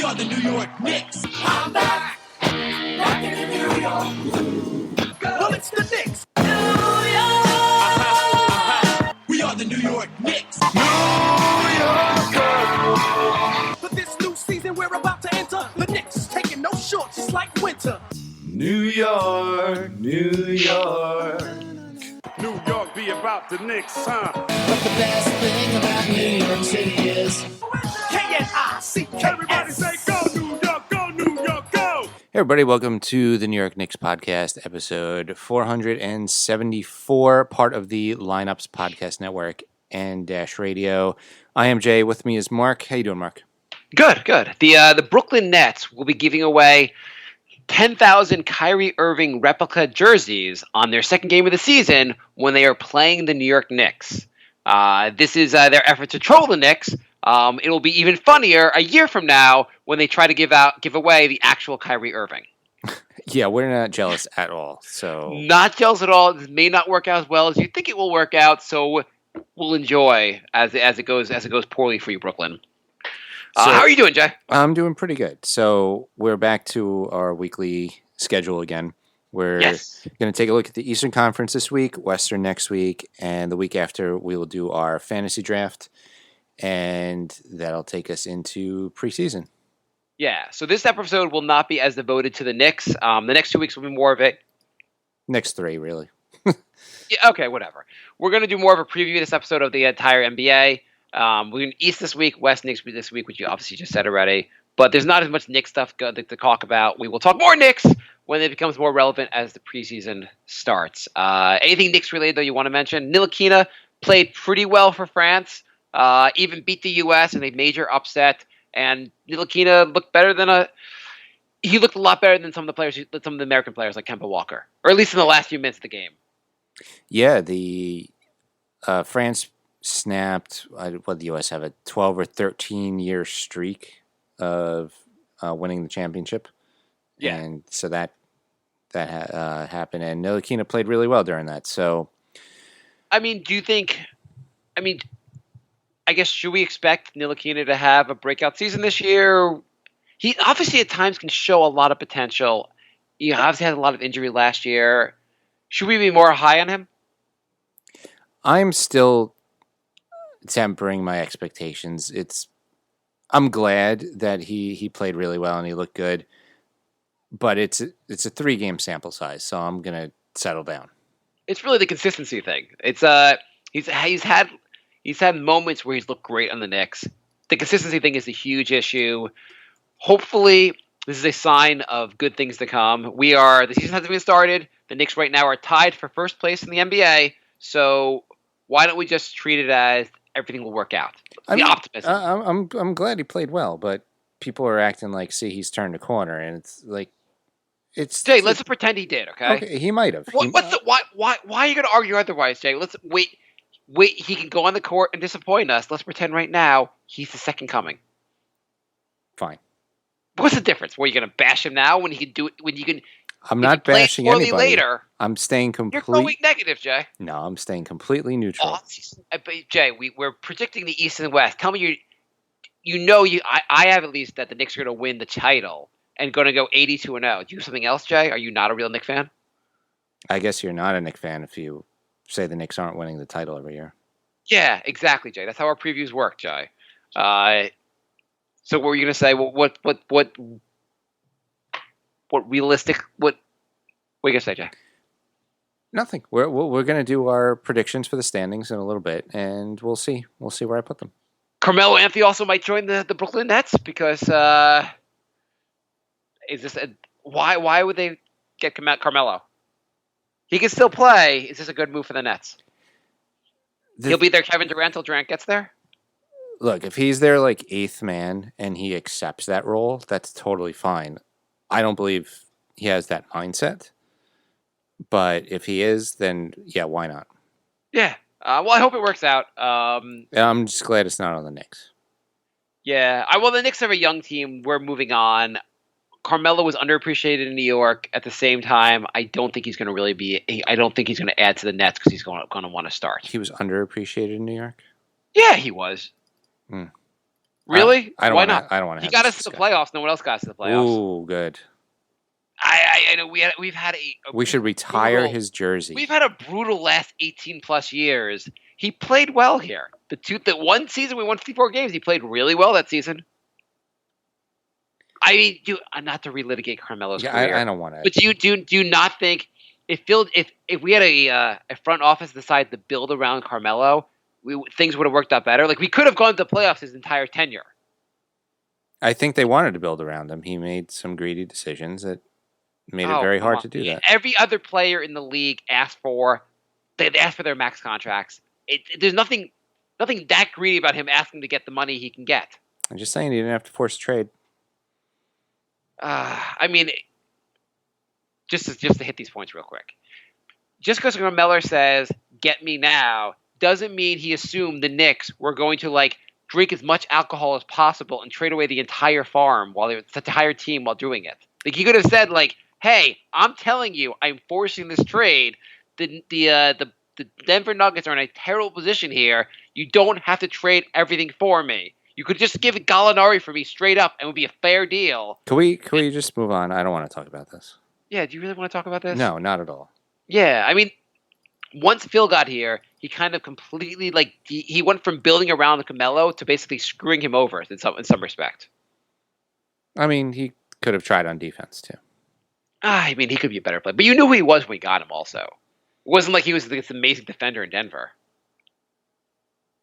are the New York Knicks. I'm back, rocking in New York. Well, it's the Knicks. New York. We are the New York Knicks. New York. For this new season we're about to enter, the Knicks taking no shorts just like winter. New York, New York. New York be about the Knicks, huh? But the best thing about New York City is K-N-I-C-K-S. Everybody say go New York, go New York, go! Hey everybody, welcome to the New York Knicks podcast, episode 474, part of the Lineups Podcast Network and Dash Radio. I am Jay. With me is Mark. How you doing, Mark? Good. The Brooklyn Nets will be giving away 10,000 Kyrie Irving replica jerseys on their second game of the season when they are playing the New York Knicks. This is their effort to troll the Knicks. It will be even funnier a year from now when they try to give away the actual Kyrie Irving. Yeah, we're not jealous at all. So Not jealous at all. This may not work out as well as you think it will work out. So we'll enjoy as it goes poorly for you, Brooklyn. How are you doing, Jay? I'm doing pretty good. So we're back to our weekly schedule again. We're going to take a look at the Eastern Conference this week, Western next week, and the week after we will do our fantasy draft, and that'll take us into preseason. Yeah, so this episode will not be as devoted to the Knicks. The next 2 weeks will be more of it. Next three, really. Yeah, okay, whatever. We're going to do more of a preview of this episode of the entire NBA. We're doing East this week, West Knicks this week, which you obviously just said already. But there's not as much Knicks stuff to talk about. We will talk more Knicks when it becomes more relevant as the preseason starts. Anything Knicks related, though, you want to mention? Ntilikina played pretty well for France, even beat the U.S. in a major upset. And Ntilikina looked he looked a lot better than some of the American players like Kemba Walker, or at least in the last few minutes of the game. Yeah, the France snapped, what the U.S. have, a 12 or 13-year streak of winning the championship. Yeah. And so that happened, and Ntilikina played really well during that. So, I guess, should we expect Ntilikina to have a breakout season this year? He obviously at times can show a lot of potential. He obviously had a lot of injury last year. Should we be more high on him? I'm still tempering my expectations. I'm glad that he played really well and he looked good, but it's a 3-game sample size, so I'm gonna settle down. It's really the consistency thing. It's he's had moments where he's looked great on the Knicks. The consistency thing is a huge issue. Hopefully, this is a sign of good things to come. The season hasn't even started. The Knicks right now are tied for first place in the NBA. So why don't we just treat it as everything will work out? Optimism. I'm glad he played well, but people are acting like, see, he's turned a corner, and it's like, Jay, let's pretend he did. Okay, he might have. Why are you going to argue otherwise, Jay? Let's wait. He can go on the court and disappoint us. Let's pretend right now he's the second coming. Fine. What's the difference? Were you going to bash him now when he can do it? When you can? I'm not bashing anybody. Later, I'm staying completely. You're going negative, Jay. No, I'm staying completely neutral. Jay, we're predicting the East and West. Tell me I have at least that the Knicks are going to win the title and going to go 82-0. Do you have something else, Jay? Are you not a real Knicks fan? I guess you're not a Knicks fan if you say the Knicks aren't winning the title every year. Yeah, exactly, Jay. That's how our previews work, Jay. So what were you going to say? What realistic? What are you going to say, Jay? Nothing. We're going to do our predictions for the standings in a little bit, and we'll see. We'll see where I put them. Carmelo Anthony also might join the Brooklyn Nets because why would they get Carmelo? He can still play. Is this a good move for the Nets? He'll be there, Kevin Durant, till Durant gets there? Look, if he's their eighth man and he accepts that role, that's totally fine. I don't believe he has that mindset. But if he is, then yeah, why not? Yeah. Well, I hope it works out. I'm just glad it's not on the Knicks. Yeah. Well, the Knicks have a young team. We're moving on. Carmelo was underappreciated in New York. At the same time, I don't think he's going to really be. I don't think he's going to add to the Nets because he's going to want to start. He was underappreciated in New York? Yeah, he was. Really? I don't Why want not? to. I don't want to. He have got this us to the discussion. playoffs. No one else got us to the playoffs. Ooh, good. I know we've had a We should retire brutal, his jersey. We've had a brutal last 18 plus years. He played well here. The one season we won 54 games, he played really well that season. I mean, not to relitigate Carmelo's career. I don't want to. But do you not think if we had a front office decide to build around Carmelo, things would have worked out better? Like we could have gone to playoffs his entire tenure. I think they wanted to build around him. He made some greedy decisions that made it very hard to do that. Every other player in the league asked for their max contracts. There's nothing that greedy about him asking to get the money he can get. I'm just saying he didn't have to force a trade. I mean, just to hit these points real quick. Just because Carmelo says "get me now" doesn't mean he assumed the Knicks were going to drink as much alcohol as possible and trade away the entire farm while they were such a entire team while doing it. Like he could have said "Hey, I'm telling you, I'm forcing this trade. The Denver Nuggets are in a terrible position here. You don't have to trade everything for me. You could just give Gallinari for me straight up, and it would be a fair deal." Can we just move on? I don't want to talk about this. Yeah, do you really want to talk about this? No, not at all. Yeah, I mean, once Phil got here, he kind of completely he went from building around Carmelo to basically screwing him over in some respect. I mean, he could have tried on defense too. I mean, he could be a better player, but you knew who he was when we got him. Also, it wasn't like he was this amazing defender in Denver.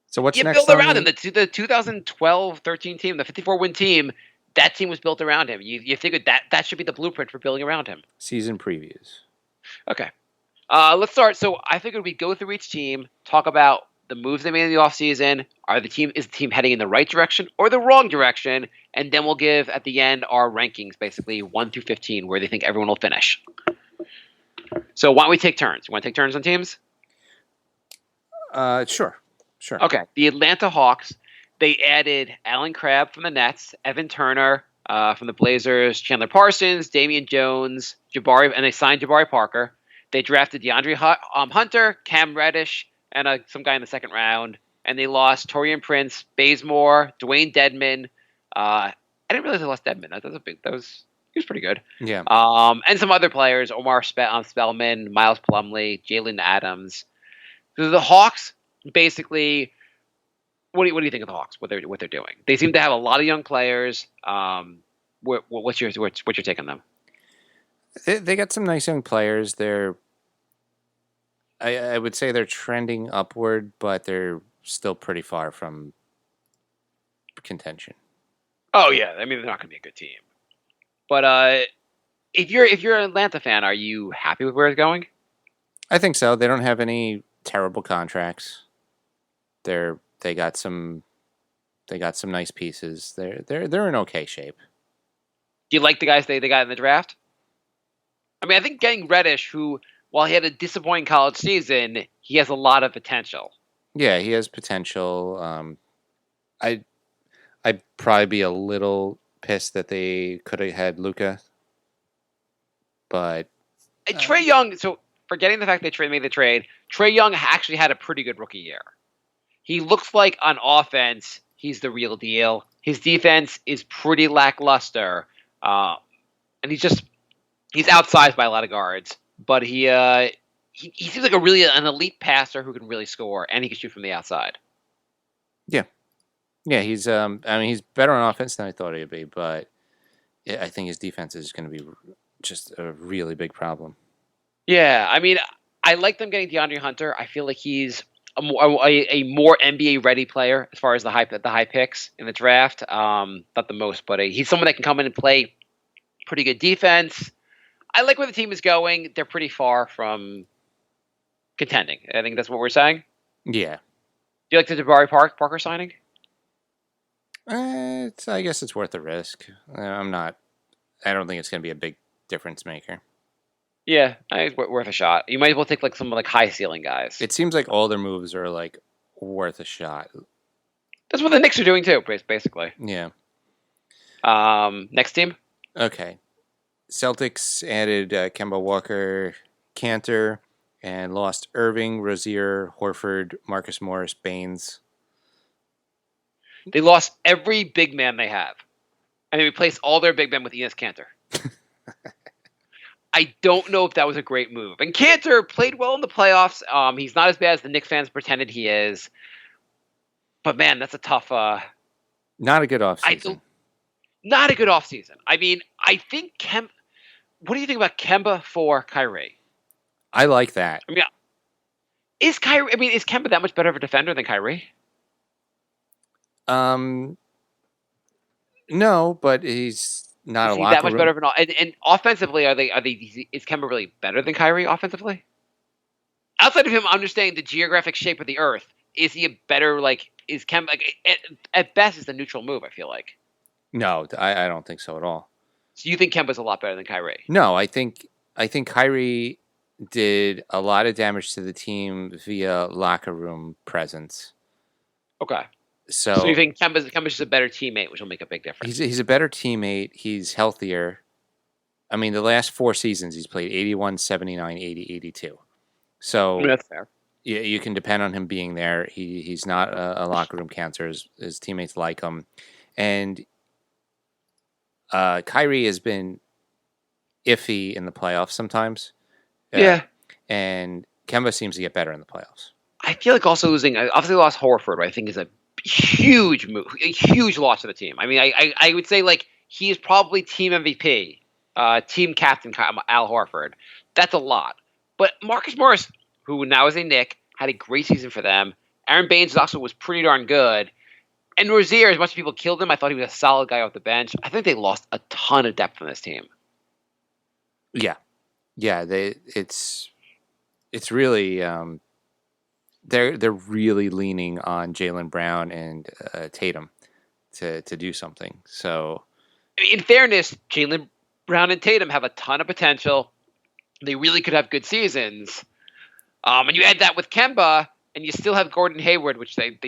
So what's You next? build around him. The 2012-13 team, the 54-win team, that team was built around him. You figured that should be the blueprint for building around him. Season previews. Okay. Let's start. So I figured we'd go through each team, talk about the moves they made in the offseason. Is the team heading in the right direction or the wrong direction? And then we'll give, at the end, our rankings, basically 1 through 15, where they think everyone will finish. So why don't we take turns? You want to take turns on teams? Sure. Okay. The Atlanta Hawks, they added Alan Crabb from the Nets, Evan Turner from the Blazers, Chandler Parsons, Damian Jones, Jabari, and they signed Jabari Parker. They drafted DeAndre Hunter, Cam Reddish, and some guy in the second round. And they lost Torian Prince, Bazemore, Dwayne Dedman. I didn't realize they lost Dedman. He was pretty good. Yeah. And some other players, Omar Spellman, Miles Plumlee, Jalen Adams. So the Hawks, basically, what do you think of the Hawks? What they're doing? They seem to have a lot of young players. What's your take on them? They got some nice young players. I would say they're trending upward, but they're still pretty far from contention. Oh yeah, I mean they're not going to be a good team. But if you're an Atlanta fan, are you happy with where it's going? I think so. They don't have any terrible contracts. They got some nice pieces. They're in okay shape. Do you like the guys they got in the draft? I mean, I think getting Reddish, who, while he had a disappointing college season, he has a lot of potential. Yeah, he has potential. I'd probably be a little pissed that they could have had Luka, but Trae Young. So forgetting the fact they made the trade, Trae Young actually had a pretty good rookie year. He looks like on offense he's the real deal. His defense is pretty lackluster, and he's outsized by a lot of guards. But he seems like an elite passer who can really score, and he can shoot from the outside. Yeah, he's he's better on offense than I thought he'd be, but I think his defense is going to be just a really big problem. Yeah, I mean, I like them getting DeAndre Hunter. I feel like he's a more NBA ready player as far as the high picks in the draft. Not the most, but he's someone that can come in and play pretty good defense. I like where the team is going. They're pretty far from contending. I think that's what we're saying. Yeah. Do you like the Jabari Parker signing? I guess it's worth the risk. I don't think it's going to be a big difference maker. Yeah, it's worth a shot. You might as well take some high ceiling guys. It seems like all their moves are worth a shot. That's what the Knicks are doing too, basically. Yeah. Next team. Okay. Celtics added Kemba Walker, Cantor, and lost Irving, Rozier, Horford, Marcus Morris, Baines. They lost every big man they have, and they replaced all their big men with Enes Kanter. I don't know if that was a great move. And Kanter played well in the playoffs. He's not as bad as the Knicks fans pretended he is. But man, that's a tough. Not a good offseason. Not a good offseason. I mean, I think What do you think about Kemba for Kyrie? I like that. I mean, is Kemba that much better of a defender than Kyrie? No, but he's not Is a he locker that much room. better of and offensively, is Kemba really better than Kyrie offensively? Outside of him understanding the geographic shape of the earth, is he a better is Kemba at best is a neutral move, I feel like. No, I don't think so at all. So you think Kemba's a lot better than Kyrie? No, I think Kyrie did a lot of damage to the team via locker room presence. Okay. So you think Kemba's just a better teammate, which will make a big difference? He's a better teammate. He's healthier. I mean, the last 4 seasons he's played 81, 79, 80, 82. So that's fair. You can depend on him being there. He's not a locker room cancer. His teammates like him. And Kyrie has been iffy in the playoffs sometimes. Yeah. And Kemba seems to get better in the playoffs. I feel like also losing, obviously lost Horford, I think is a huge move, a huge loss to the team. I mean, I would say he is probably team MVP, team captain Al Horford. That's a lot. But Marcus Morris, who now is a Knick, had a great season for them. Aaron Baines also was pretty darn good. And Rozier, as much as people killed him, I thought he was a solid guy off the bench. I think they lost a ton of depth on this team. Yeah. It's really they're really leaning on Jaylen Brown and Tatum to do something. So, in fairness, Jaylen Brown and Tatum have a ton of potential. They really could have good seasons. And you add that with Kemba, and you still have Gordon Hayward, which they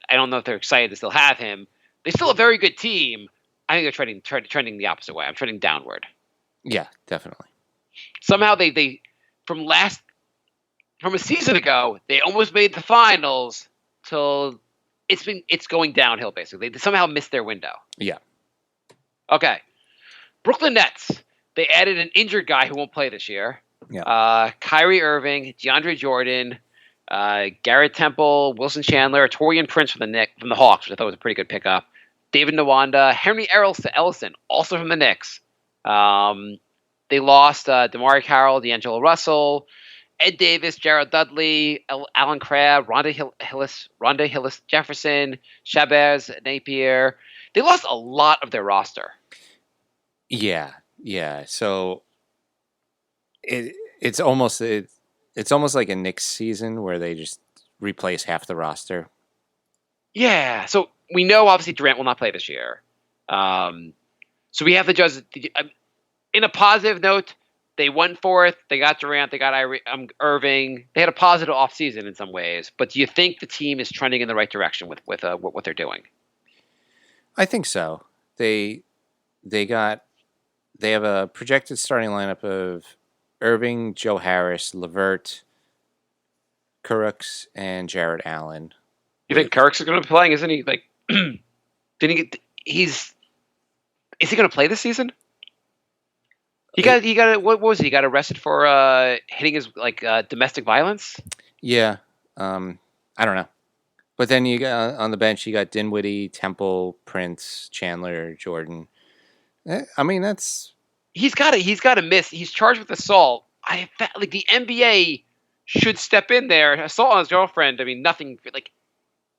I don't know if they're excited to still have him. They're still a very good team. I think they're trending the opposite way. I'm trending downward. Yeah, definitely. Somehow they from a season ago, they almost made the finals till it's going downhill basically. They somehow missed their window. Yeah. Okay. Brooklyn Nets. They added an injured guy who won't play this year. Yeah. Kyrie Irving, DeAndre Jordan, Garrett Temple, Wilson Chandler, Torian Prince from the Hawks, which I thought was a pretty good pickup. David Nwanda, Henry Ellison, also from the Knicks. They lost DeMar Carroll, D'Angelo Russell, Ed Davis, Jared Dudley, Alan Crabb, Rhonda Hillis Jefferson, Shabazz Napier. They lost a lot of their roster. Yeah. So it's almost like a Knicks season where they just replace half the roster. Yeah. So we know obviously Durant will not play this year. So we have to judge. In a positive note, they won fourth. They got Durant. They got Irving. They had a positive offseason in some ways. But do you think the team is trending in the right direction with what they're doing? I think so. They have a projected starting lineup of Irving, Joe Harris, LeVert, Kurucs, and Jared Allen. You think Kurucs is going to be playing? Isn't he didn't he get? Is he going to play this season? He got what was he? He got arrested for hitting his domestic violence. Yeah, I don't know. But then you got on the bench, you got Dinwiddie, Temple, Prince, Chandler, Jordan. I mean, he's got to miss. He's charged with assault. The NBA should step in there. Assault on his girlfriend. I mean, nothing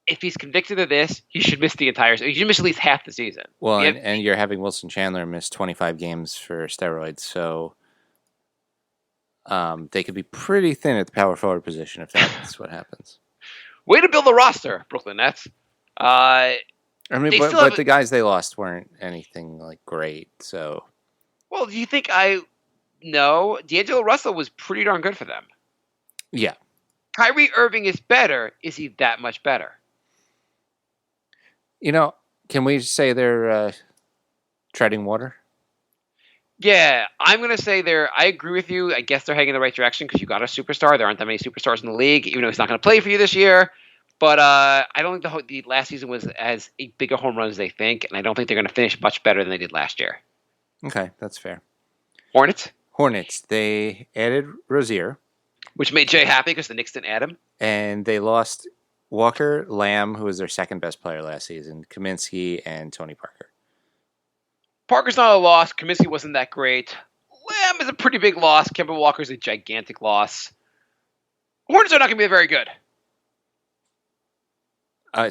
if he's convicted of this, he should miss the entire season. He should miss at least half the season. Well, and you're having Wilson Chandler miss 25 games for steroids, so they could be pretty thin at the power forward position if that's what happens. Way to build a roster, Brooklyn Nets. I mean, but the guys they lost weren't anything great. So, well, do you think No, D'Angelo Russell was pretty darn good for them. Yeah. Kyrie Irving is better. Is he that much better? Can we say they're treading water? Yeah, I'm going to say I agree with you. I guess they're heading in the right direction because you got a superstar. There aren't that many superstars in the league, even though he's not going to play for you this year. But I don't think the last season was as a bigger home run as they think, and I don't think they're going to finish much better than they did last year. Okay, that's fair. Hornets, they added Rozier, which made Jay happy because the Knicks didn't add him. and they lost Walker, Lamb, who was their second best player last season, Kaminsky, and Tony Parker. Parker's not a loss. Kaminsky wasn't that great. Lamb is a pretty big loss. Kemba Walker's a gigantic loss. Hornets are not going to be very good.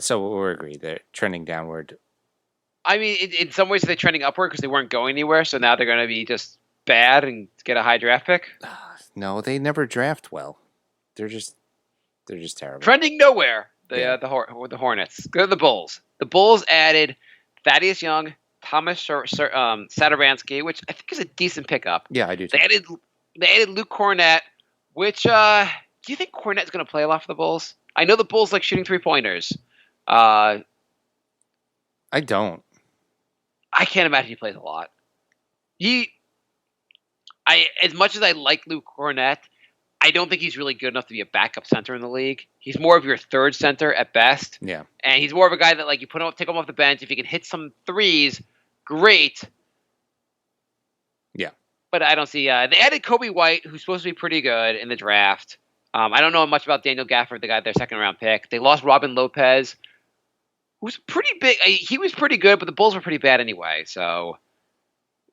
So we're agreed. They're trending downward. I mean, in some ways they're trending upward because they weren't going anywhere, so now they're going to be just bad and get a high draft pick. No, they never draft well. They're just terrible. Trending nowhere. The Hornets. Go to the Bulls. The Bulls added Thaddeus Young, Thomas Sadaransky, which I think is a decent pickup. Yeah, I do too. They added Luke Cornett, which do you think Cornett's going to play a lot for the Bulls? I know the Bulls like shooting 3-pointers. I don't. I can't imagine he plays a lot. As much as I like Luke Cornett, I don't think he's really good enough to be a backup center in the league. He's more of your third center at best. Yeah. And he's more of a guy that like you take him off the bench. If he can hit some threes, great. Yeah. But I don't see. They added Kobe White, who's supposed to be pretty good in the draft. I don't know much about Daniel Gafford, the guy, their second-round pick. They lost Robin Lopez, who's pretty big. He was pretty good, but the Bulls were pretty bad anyway. So,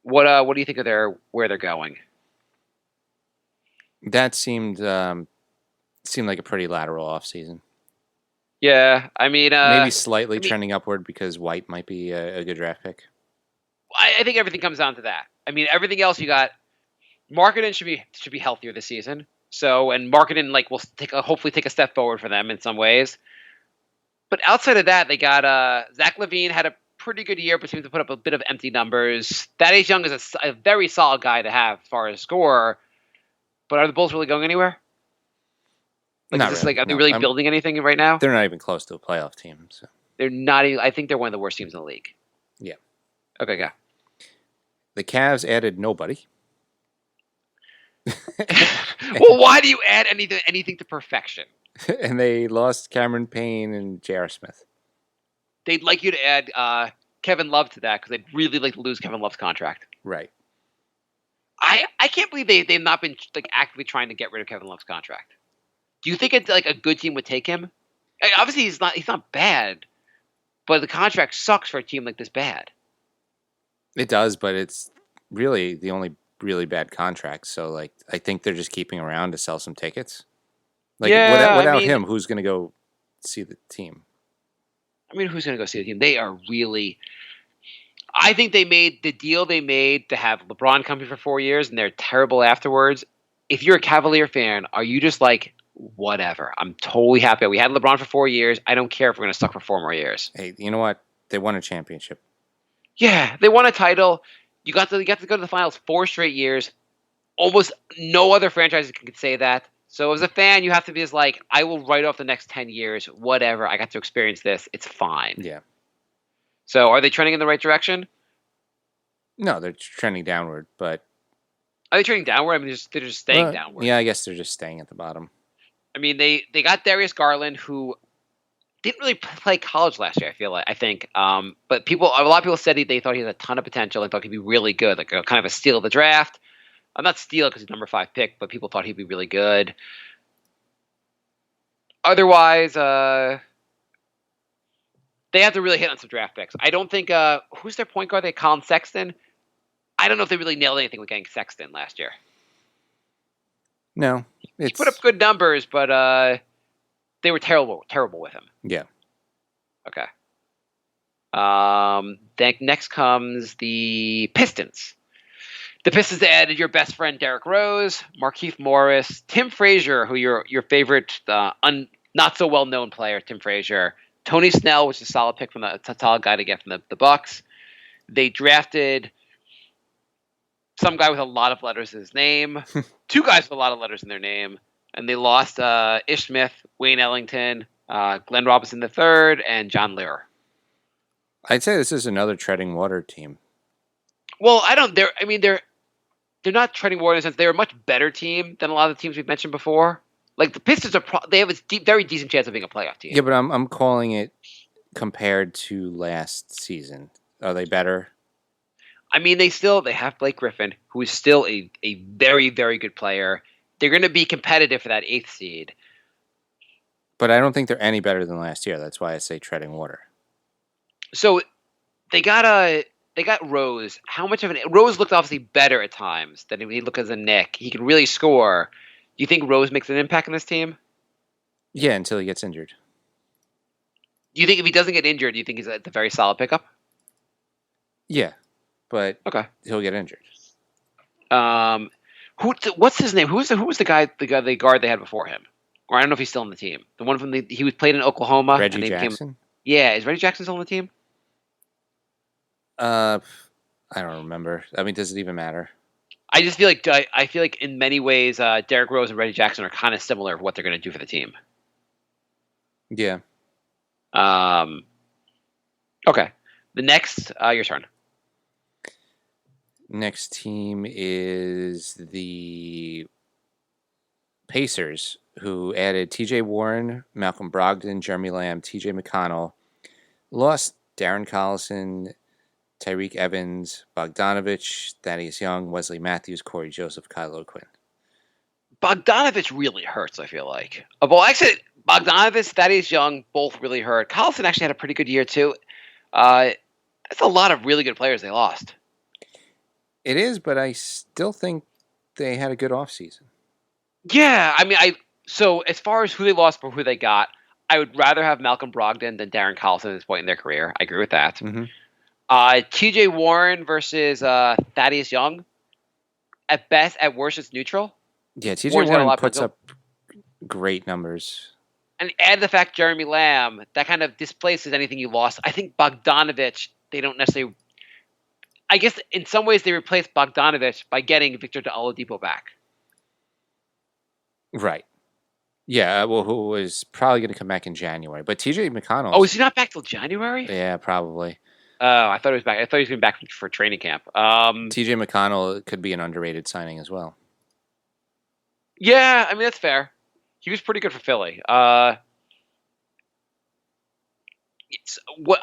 what do you think of where they're going? That seemed like a pretty lateral offseason. Yeah, I mean, maybe slightly trending upward because White might be a good draft pick. I think everything comes down to that. I mean, everything else you got. Marketing should be healthier this season. So, and Marketing will hopefully take a step forward for them in some ways. But outside of that, they got Zach LaVine had a pretty good year, but seems to put up a bit of empty numbers. Thaddeus Young is a very solid guy to have as far as scorer. But are the Bulls really going anywhere? Not is this, really. are they really building anything right now? They're not even close to a playoff team. So. They're not even. I think they're one of the worst teams in the league. Yeah. Okay, go. The Cavs added nobody. Well, why do you add anything to perfection? And they lost Cameron Payne and J.R. Smith. They'd like you to add Kevin Love to that because they'd really like to lose Kevin Love's contract. Right. I can't believe they've not been actively trying to get rid of Kevin Love's contract. Do you think it's a good team would take him? Obviously, he's not bad, but the contract sucks for a team like this bad. It does, but it's really the only really bad contract. So, I think they're just keeping around to sell some tickets. Without him, who's going to go see the team? I mean, who's going to go see the team? They are really. I think they made the deal they made to have LeBron come here for 4 years, and they're terrible afterwards. If you're a Cavalier fan, are you just whatever? I'm totally happy. We had LeBron for 4 years. I don't care if we're going to suck for 4 more years. Hey, you know what? They won a championship. Yeah, they won a title. You got to go to the finals 4 straight years. Almost no other franchise can say that. So as a fan, you have to be I will write off the next 10 years. Whatever. I got to experience this. It's fine. Yeah. So are they trending in the right direction? No, they're trending downward, but... Are they trending downward? I mean, they're just staying downward. Yeah, I guess they're just staying at the bottom. I mean, they got Darius Garland, who didn't really play college last year, I think. But a lot of people said they thought he had a ton of potential. They thought he'd be really good, kind of a steal of the draft. I'm not steal because he's number 5 pick, but people thought he'd be really good. Otherwise, they have to really hit on some draft picks. I don't think who's their point guard? Colin Sexton. I don't know if they really nailed anything with getting Sexton last year. No, he put up good numbers, but they were terrible with him. Yeah. Okay. Then next comes the Pistons. The Pistons added your best friend Derrick Rose, Markieff Morris, Tim Frazier, who your favorite not so well known player, Tim Frazier, Tony Snell, which is a solid pick from a solid guy to get from the Bucks. They drafted some guy with a lot of letters in his name, 2 guys with a lot of letters in their name, and they lost Ish Smith, Wayne Ellington, Glenn Robinson III, and John Lear. I'd say this is another treading water team. Well, they're not treading water in the sense they're a much better team than a lot of the teams we've mentioned before. Like the Pistons they have a very decent chance of being a playoff team. Yeah, but I'm calling it compared to last season. Are they better? I mean, they have Blake Griffin, who is still a very, very good player. They're going to be competitive for that 8th seed. But I don't think they're any better than last year. That's why I say treading water. So they got Rose. How much of Rose looked obviously better at times than he looked as a Knick. He can really score. Do you think Rose makes an impact on this team? Yeah, until he gets injured. Do you think if he doesn't get injured, do you think he's a very solid pickup? Yeah, but Okay. he'll get injured. What's his name? Who was the guard they had before him? Or I don't know if he's still on the team. The one from he was played in Oklahoma. Reggie Jackson? Yeah, is Reggie Jackson still on the team? I don't remember. I mean, does it even matter? I just feel like in many ways, Derrick Rose and Reggie Jackson are kind of similar of what they're going to do for the team. Yeah. Okay. The next, your turn. Next team is the Pacers, who added T.J. Warren, Malcolm Brogdon, Jeremy Lamb, T.J. McConnell, lost Darren Collison, Tyreek Evans, Bogdanovich, Thaddeus Young, Wesley Matthews, Corey Joseph, Kylo Quinn. Bogdanovich really hurts, I feel like. Well, actually, Bogdanovich, Thaddeus Young, both really hurt. Collison actually had a pretty good year, too. That's a lot of really good players they lost. It is, but I still think they had a good offseason. Yeah, I mean, so as far as who they lost for who they got, I would rather have Malcolm Brogdon than Darren Collison at this point in their career. I agree with that. Mm-hmm. T.J. Warren versus Thaddeus Young. At best, at worst, it's neutral. Yeah, T.J. Warren puts up great numbers. And add the fact Jeremy Lamb, that kind of displaces anything you lost. I think Bogdanovich, they don't necessarily... I guess in some ways they replaced Bogdanovich by getting Victor Oladipo back. Right. Yeah, well, who was probably going to come back in January. But T.J. McConnell... Oh, is he not back till January? Yeah, probably. Oh, I thought he was back. I thought he was going back for training camp. T.J. McConnell could be an underrated signing as well. Yeah, I mean, that's fair. He was pretty good for Philly. What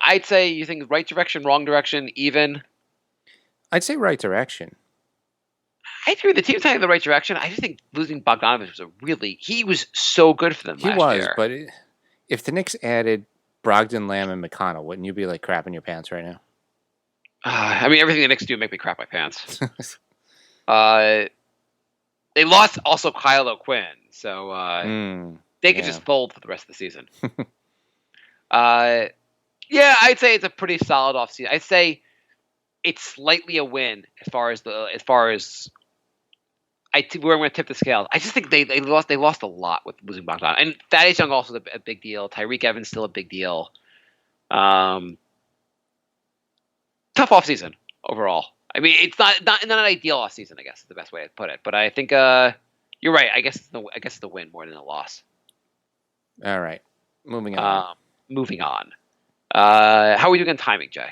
I'd say, you think right direction, wrong direction, even? I'd say right direction. I agree. The team's heading in the right direction. I just think losing Bogdanovich he was so good for them last year. But if the Knicks added Brogdon, Lamb, and McConnell, wouldn't you be like crapping your pants right now? I mean, everything the Knicks do make me crap my pants. They lost also Kyle O'Quinn, so they could just fold for the rest of the season. Yeah, I'd say it's a pretty solid offseason. I'd say it's slightly a win as far as where I'm going to tip the scales. I just think they lost a lot with losing Bogdan, and Thaddeus Young also a big deal. Tyreek Evans still a big deal. Tough offseason overall. I mean, it's not an ideal offseason, I guess is the best way to put it. But I think you're right. I guess it's the win more than a loss. All right, moving on. How are we doing on timing, Jay?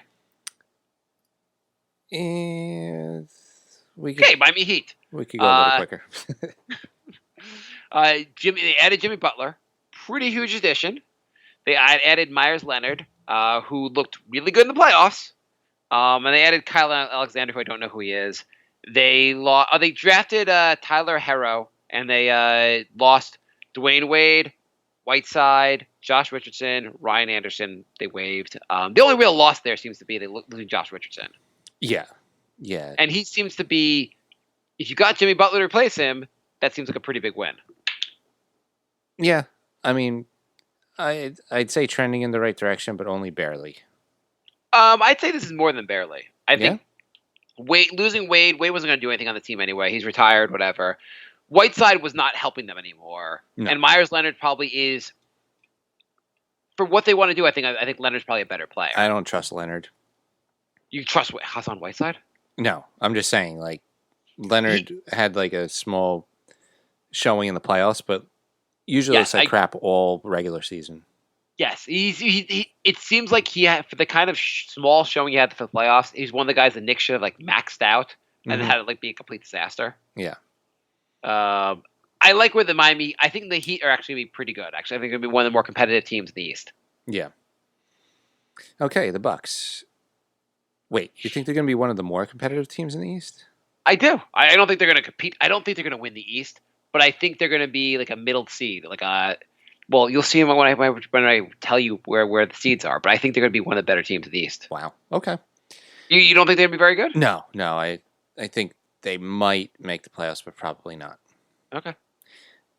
And Miami Heat. We could go a little quicker. They added Jimmy Butler, pretty huge addition. They added Myers Leonard, who looked really good in the playoffs. And they added Kyle Alexander, who I don't know who he is. They drafted Tyler Herro, and they lost Dwayne Wade, Whiteside, Josh Richardson, Ryan Anderson. They waived. The only real loss there seems to be they losing Josh Richardson. Yeah. And he seems to be, if you got Jimmy Butler to replace him, that seems like a pretty big win. Yeah. I mean, I'd say trending in the right direction, but only barely. I'd say this is more than barely. I think losing Wade wasn't going to do anything on the team anyway. He's retired, whatever. Whiteside was not helping them anymore. No. And Myers Leonard probably is, for what they want to do, I think Leonard's probably a better player. I don't trust Leonard. You trust Hassan Whiteside? No, I'm just saying, like, Leonard had like a small showing in the playoffs, but usually it's like crap all regular season. Yes, it seems like he had, for the kind of small showing he had for the playoffs, he's one of the guys the Knicks should have like maxed out and had it like be a complete disaster. Yeah. I I like where the Miami. I think the Heat are actually going to be pretty good. Actually, I think they're going to be one of the more competitive teams in the East. Yeah. Okay, the Bucks. Wait, you think they're going to be one of the more competitive teams in the East? I do. I don't think they're going to compete. I don't think they're going to win the East, but I think they're going to be like a middle seed. Well, you'll see them when I tell you where the seeds are. But I think they're going to be one of the better teams in the East. Wow. Okay. You don't think they're going to be very good? No. I think they might make the playoffs, but probably not. Okay.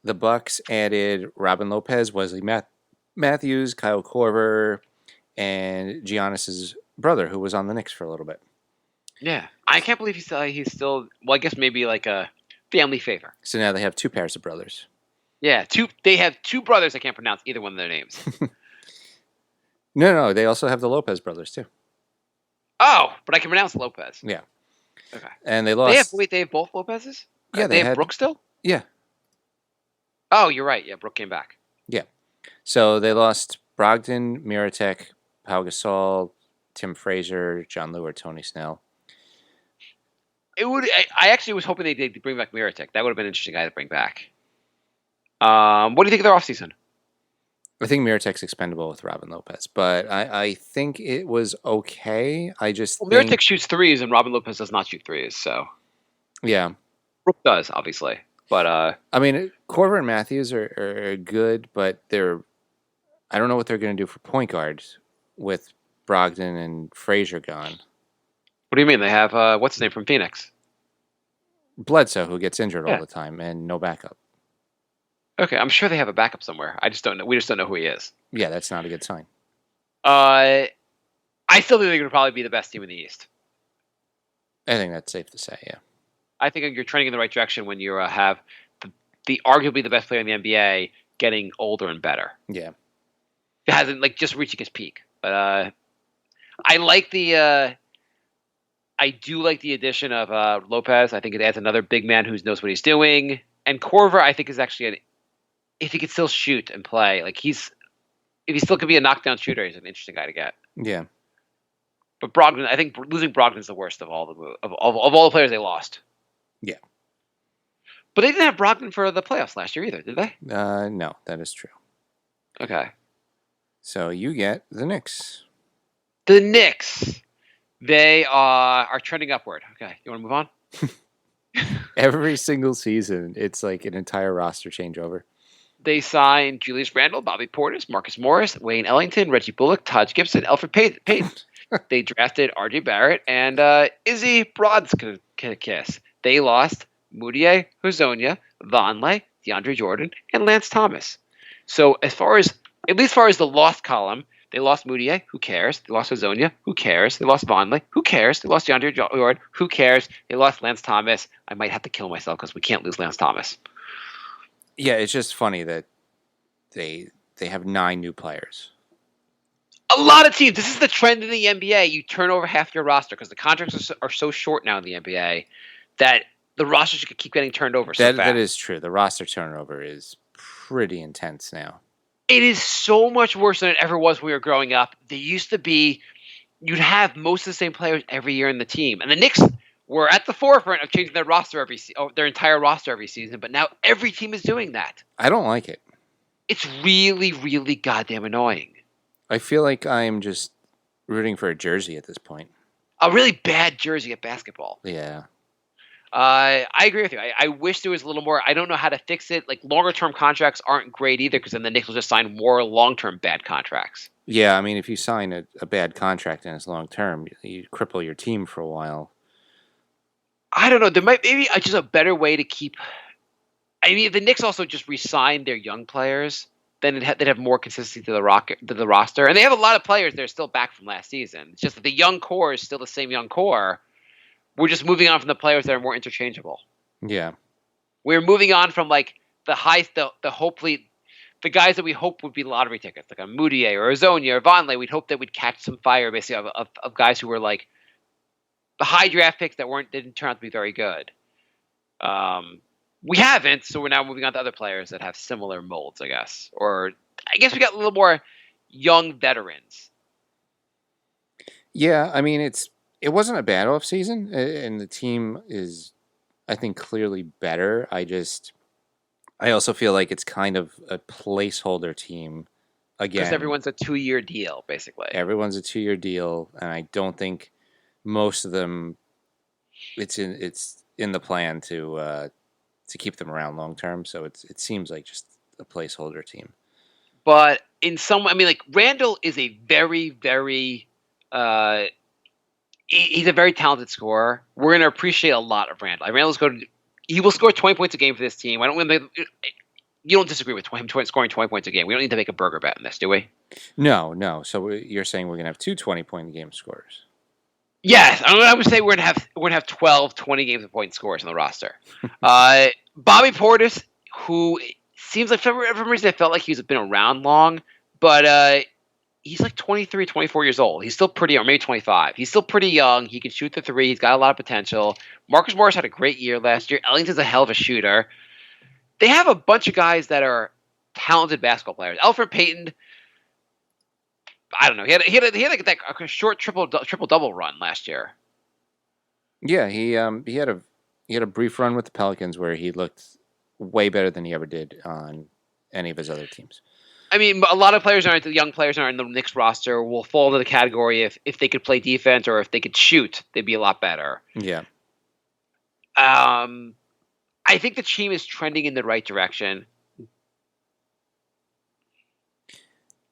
The Bucks added Robin Lopez, Wesley Matthews, Kyle Korver, and Giannis's brother, who was on the Knicks for a little bit. Yeah, I can't believe he's still. Well, I guess maybe like a family favor. So now they have two pairs of brothers. Yeah, They have two brothers. I can't pronounce either one of their names. No. They also have the Lopez brothers too. Oh, but I can pronounce Lopez. Yeah. Okay. And they lost. They have both Lopez's. Yeah, they have Brooke still. Yeah. Oh, you're right. Yeah, Brooke came back. Yeah. So they lost Brogdon, Miratek, Pau Gasol, Tim Frazier, John Lewis, Tony Snell. I actually was hoping they'd bring back Miratek. That would have been an interesting guy to bring back. What do you think of their offseason? I think Miratek's expendable with Robin Lopez, but I think it was okay. Miratek shoots threes and Robin Lopez does not shoot threes, so yeah, Brooke does obviously, but I mean, Korver and Matthews are good, but I don't know what they're going to do for point guards with Brogdon and Frazier gone. What do you mean? They have what's his name from Phoenix? Bledsoe, who gets injured all the time, and no backup. Okay, I'm sure they have a backup somewhere. I just don't know. We just don't know who he is. Yeah, that's not a good sign. I still think they're going to probably be the best team in the East. I think that's safe to say, yeah. I think you're trending in the right direction when you have the arguably the best player in the NBA getting older and better. Yeah. It hasn't just reaching his peak. But I like I do like the addition of Lopez. I think it adds another big man who knows what he's doing. And Korver, I think, is actually if he could still shoot and play, if he still could be a knockdown shooter, he's an interesting guy to get. Yeah. But Brogdon, I think losing Brogdon is the worst of all the players they lost. Yeah. But they didn't have Brogdon for the playoffs last year either, did they? No, that is true. Okay. So you get the Knicks. The Knicks. They are trending upward. Okay. You want to move on? Every single season, it's like an entire roster changeover. They signed Julius Randle, Bobby Portis, Marcus Morris, Wayne Ellington, Reggie Bullock, Taj Gibson, Alfred Payton. They drafted R.J. Barrett and Izzy Broadkiss. They lost Moutier, Hezonja, Vonleh, DeAndre Jordan, and Lance Thomas. So at least as far as the lost column, they lost Moutier, who cares? They lost Hezonja, who cares? They lost Vonleh, who cares? They lost DeAndre Jordan, who cares? They lost Lance Thomas. I might have to kill myself because we can't lose Lance Thomas. Yeah, it's just funny that they have 9 new players. A lot of teams. This is the trend in the NBA. You turn over half your roster because the contracts are so short now in the NBA that the rosters could keep getting turned over so fast. That is true. The roster turnover is pretty intense now. It is so much worse than it ever was when we were growing up. There used to be, you'd have most of the same players every year in the team. And the Knicks were at the forefront of changing their roster their entire roster every season. But now every team is doing that. I don't like it. It's really, really goddamn annoying. I feel like I'm just rooting for a jersey at this point. A really bad jersey at basketball. Yeah. I agree with you. I wish there was a little more. I don't know how to fix it. Longer term contracts aren't great either because then the Knicks will just sign more long term bad contracts. Yeah, I mean, if you sign a bad contract and it's long term, you cripple your team for a while. I don't know. There might maybe just a better way to keep. I mean, if the Knicks also just re-signed their young players, then they'd have more consistency to the roster. And they have a lot of players that are still back from last season. It's just that the young core is still the same young core. We're just moving on from the players that are more interchangeable. Yeah. We're moving on from hopefully the guys that we hope would be lottery tickets, like a Moutier or a Hezonja or Vonleh. We'd hope that we'd catch some fire basically of guys who were the high draft picks that didn't turn out to be very good. We haven't, so we're now moving on to other players that have similar molds, I guess. Or I guess we got a little more young veterans. Yeah, I mean, it wasn't a bad offseason, and the team is, I think, clearly better. I also feel like it's kind of a placeholder team. Again, Because everyone's a 2-year deal, basically. everyone's a 2-year deal, and I don't think most of them. It's in the plan to keep them around long term. So it seems like just a placeholder team. But in some, I mean, like Randall is a very, very, he's a very talented scorer. We're going to appreciate a lot of Randall. He will score 20 points a game for this team. You don't disagree with him scoring 20 points a game. We don't need to make a burger bet on this, do we? No. So you're saying we're going to have 2 20-point-a-game scorers? Yes, I would say we're gonna have 12, 20 games of point scores on the roster. Bobby Portis, who seems like for some reason I felt like he's been around long, but he's like 23, 24 years old. He's still pretty, or maybe 25. He's still pretty young. He can shoot the three. He's got a lot of potential. Marcus Morris had a great year last year. Ellington's a hell of a shooter. They have a bunch of guys that are talented basketball players. Elfrid Payton, I don't know. He had like a short triple double run last year. Yeah, he had a brief run with the Pelicans where he looked way better than he ever did on any of his other teams. I mean, a lot of the young players aren't in the Knicks roster will fall into the category if they could play defense or if they could shoot, they'd be a lot better. Yeah. I think the team is trending in the right direction.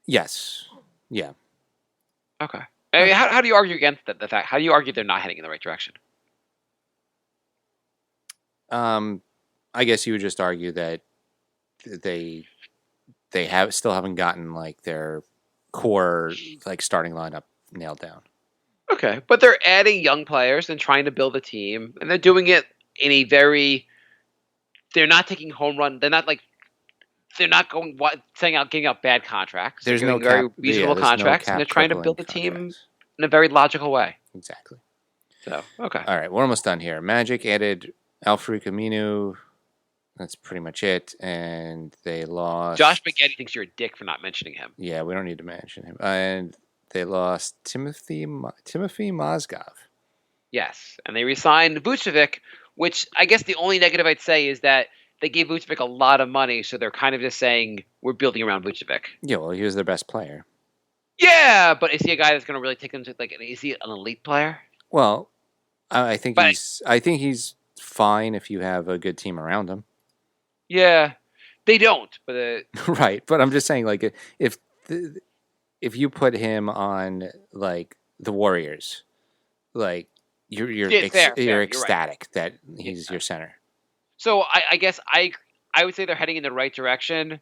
Yes. Yeah. Okay. I mean, how do you argue against the fact? How do you argue they're not heading in the right direction? I guess you would just argue that they haven't gotten like their core like starting lineup nailed down. Okay, but they're adding young players and trying to build a team, and they're doing it in a very. They're not taking home run. They're not giving out bad contracts. There's they're no giving very reasonable there's contracts, no and they're trying to build a team in a very logical way. Exactly. So okay. All right, we're almost done here. Magic added Al-Farouq Aminu. That's pretty much it, and they lost. Josh McGeady thinks you're a dick for not mentioning him. Yeah, we don't need to mention him. And they lost Timothy Mozgov. Yes, and they re-signed Vucevic, which I guess the only negative I'd say is that they gave Vucevic a lot of money, so they're kind of just saying we're building around Vucevic. Yeah, well, he was their best player. Yeah, but is he a guy that's going to really take them to is he an elite player? Well, I think he's fine if you have a good team around him. Yeah, they don't. But right, but I'm just saying, like, if you put him on like the Warriors, like you're ecstatic that he's your center. So I guess I would say they're heading in the right direction.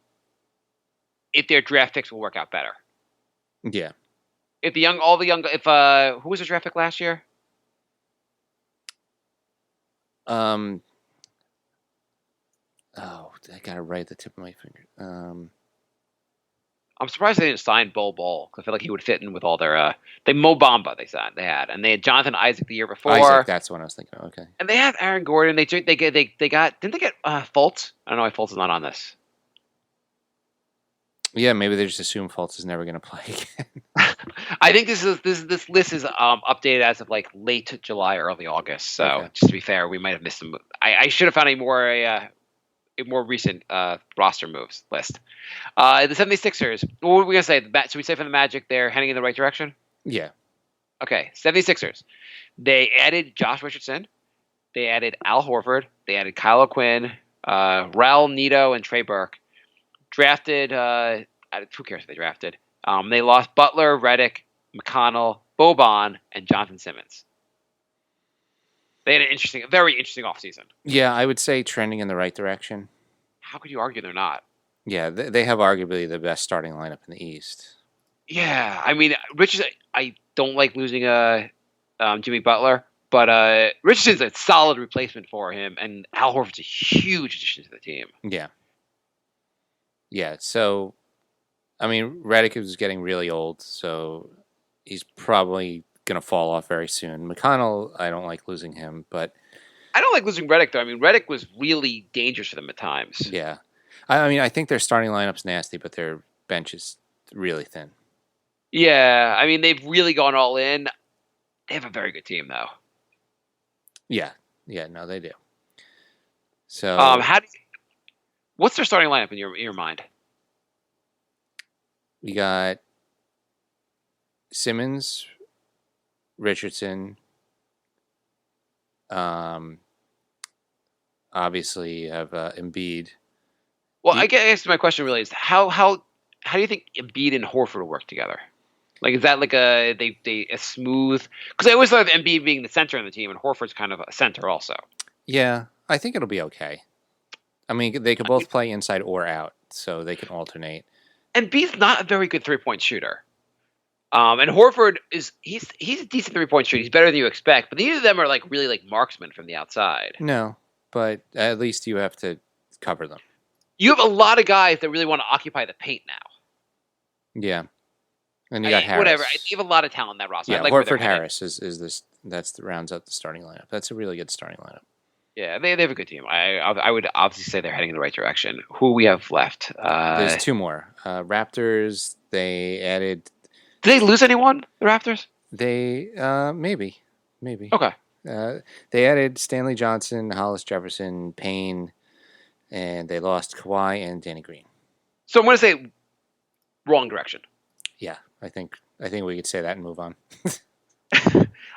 If their draft picks will work out better. Yeah. If who was the draft pick last year? Oh, I got it right at the tip of my finger. I'm surprised they didn't sign Bol. I feel like he would fit in with all their. Mo Bamba they had, and they had Jonathan Isaac the year before. Isaac, that's what I was thinking of. Okay. And they have Aaron Gordon. They got didn't they get Fultz? I don't know why Fultz is not on this. Yeah, maybe they just assume Fultz is never going to play again. I think this list is updated as of like late July, early August. So Okay. just to be fair, we might have missed some. I should have found a more recent roster moves list. The 76ers. What were we gonna say? Should we say for the Magic they're heading in the right direction? Yeah. Okay, 76ers. They added Josh Richardson. They added Al Horford. They added Kyle O'Quinn, Raul Neto, and Trey Burke. Drafted. Who cares if they drafted? They lost Butler, Redick, McConnell, Boban, and Jonathan Simmons. They had a very interesting offseason. Yeah, I would say trending in the right direction. How could you argue they're not? Yeah, they have arguably the best starting lineup in the East. Yeah, I mean, Richardson. I don't like losing Jimmy Butler, but Richardson's a solid replacement for him, and Al Horford's a huge addition to the team. Yeah. Yeah, so, I mean, Redick is getting really old, so he's probably going to fall off very soon. McConnell, I don't like losing him, but... I don't like losing Redick, though. I mean, Redick was really dangerous for them at times. Yeah. I mean, I think their starting lineup's nasty, but their bench is really thin. Yeah, I mean, they've really gone all in. They have a very good team, though. Yeah. Yeah, no, they do. So... What's their starting lineup in your mind? We got Simmons, Richardson. Obviously, you have Embiid. Well, I guess my question really is how do you think Embiid and Horford will work together? Like, is that like a smooth? Because I always thought of Embiid being the center of the team, and Horford's kind of a center also. Yeah, I think it'll be okay. I mean, they could both play inside or out, so they can alternate. Embiid's not a very good 3-point shooter. And Horford he's a decent 3-point shooter. He's better than you expect, but neither of them are like really like marksmen from the outside. No, but at least you have to cover them. You have a lot of guys that really want to occupy the paint now. Yeah, and you got Harris. Whatever. You have a lot of talent in that roster. Yeah, like Horford Harris is this rounds out the starting lineup. That's a really good starting lineup. Yeah, they have a good team. I would obviously say they're heading in the right direction. Who we have left? There's two more. Raptors. They added. Did they lose anyone? The Raptors? They maybe. Okay. They added Stanley Johnson, Hollis Jefferson, Payne, and they lost Kawhi and Danny Green. So I'm going to say wrong direction. Yeah, I think we could say that and move on.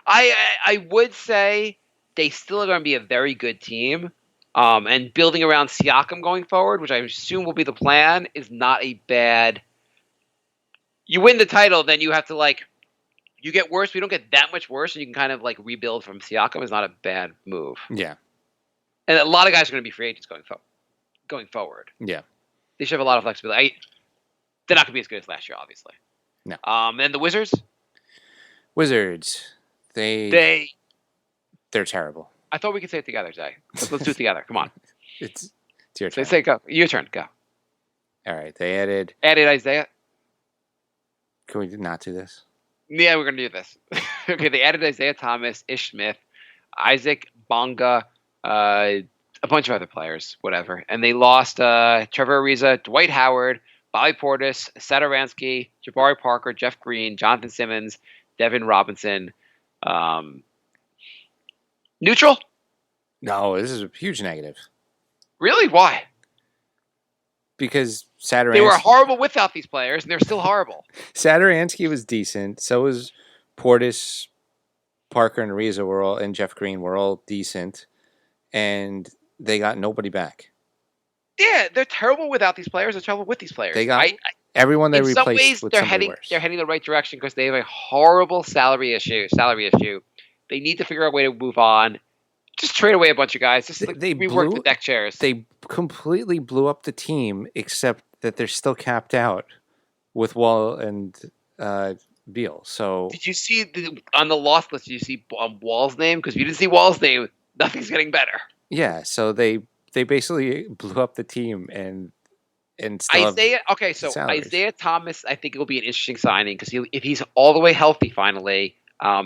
I would say they still are going to be a very good team. And building around Siakam going forward, which I assume will be the plan, is not a bad. You win the title, then you have to you get worse. We don't get that much worse, and you can kind of rebuild from Siakam. Is not a bad move. Yeah, and a lot of guys are going to be free agents going forward. Yeah, they should have a lot of flexibility. They're not going to be as good as last year, obviously. No. And the Wizards. They're terrible. I thought we could say it together, Jay. Let's do it together. Come on. It's your turn. Say go. Your turn. Go. All right. They added Isaiah. Can we not do this? Yeah, we're gonna do this. Okay. They added Isaiah Thomas, Ish Smith, Isaac Bonga, a bunch of other players, whatever, and they lost Trevor Ariza, Dwight Howard, Bobby Portis, Satoransky, Jabari Parker, Jeff Green, Jonathan Simmons, Devin Robinson. Neutral? No, this is a huge negative. Really? Why? Because Satoransky... They were horrible without these players, and they're still horrible. Satoransky was decent. So was Portis, Parker, and Ariza and Jeff Green were all decent. And they got nobody back. Yeah, they're terrible without these players. They're terrible with these players. They got everyone they replaced some ways, with they're somebody heading worse. They're heading the right direction because they have a horrible salary issue. They need to figure out a way to move on. Just trade away a bunch of guys. Just rework the deck chairs. They completely blew up the team, except that they're still capped out with Wall and Beal. So did you see on the loss list? Did you see Wall's name? Because if you didn't see Wall's name, nothing's getting better. Yeah. So they basically blew up the team and still Isaiah. Okay, so salaries. Isaiah Thomas, I think it will be an interesting signing because if he's all the way healthy finally,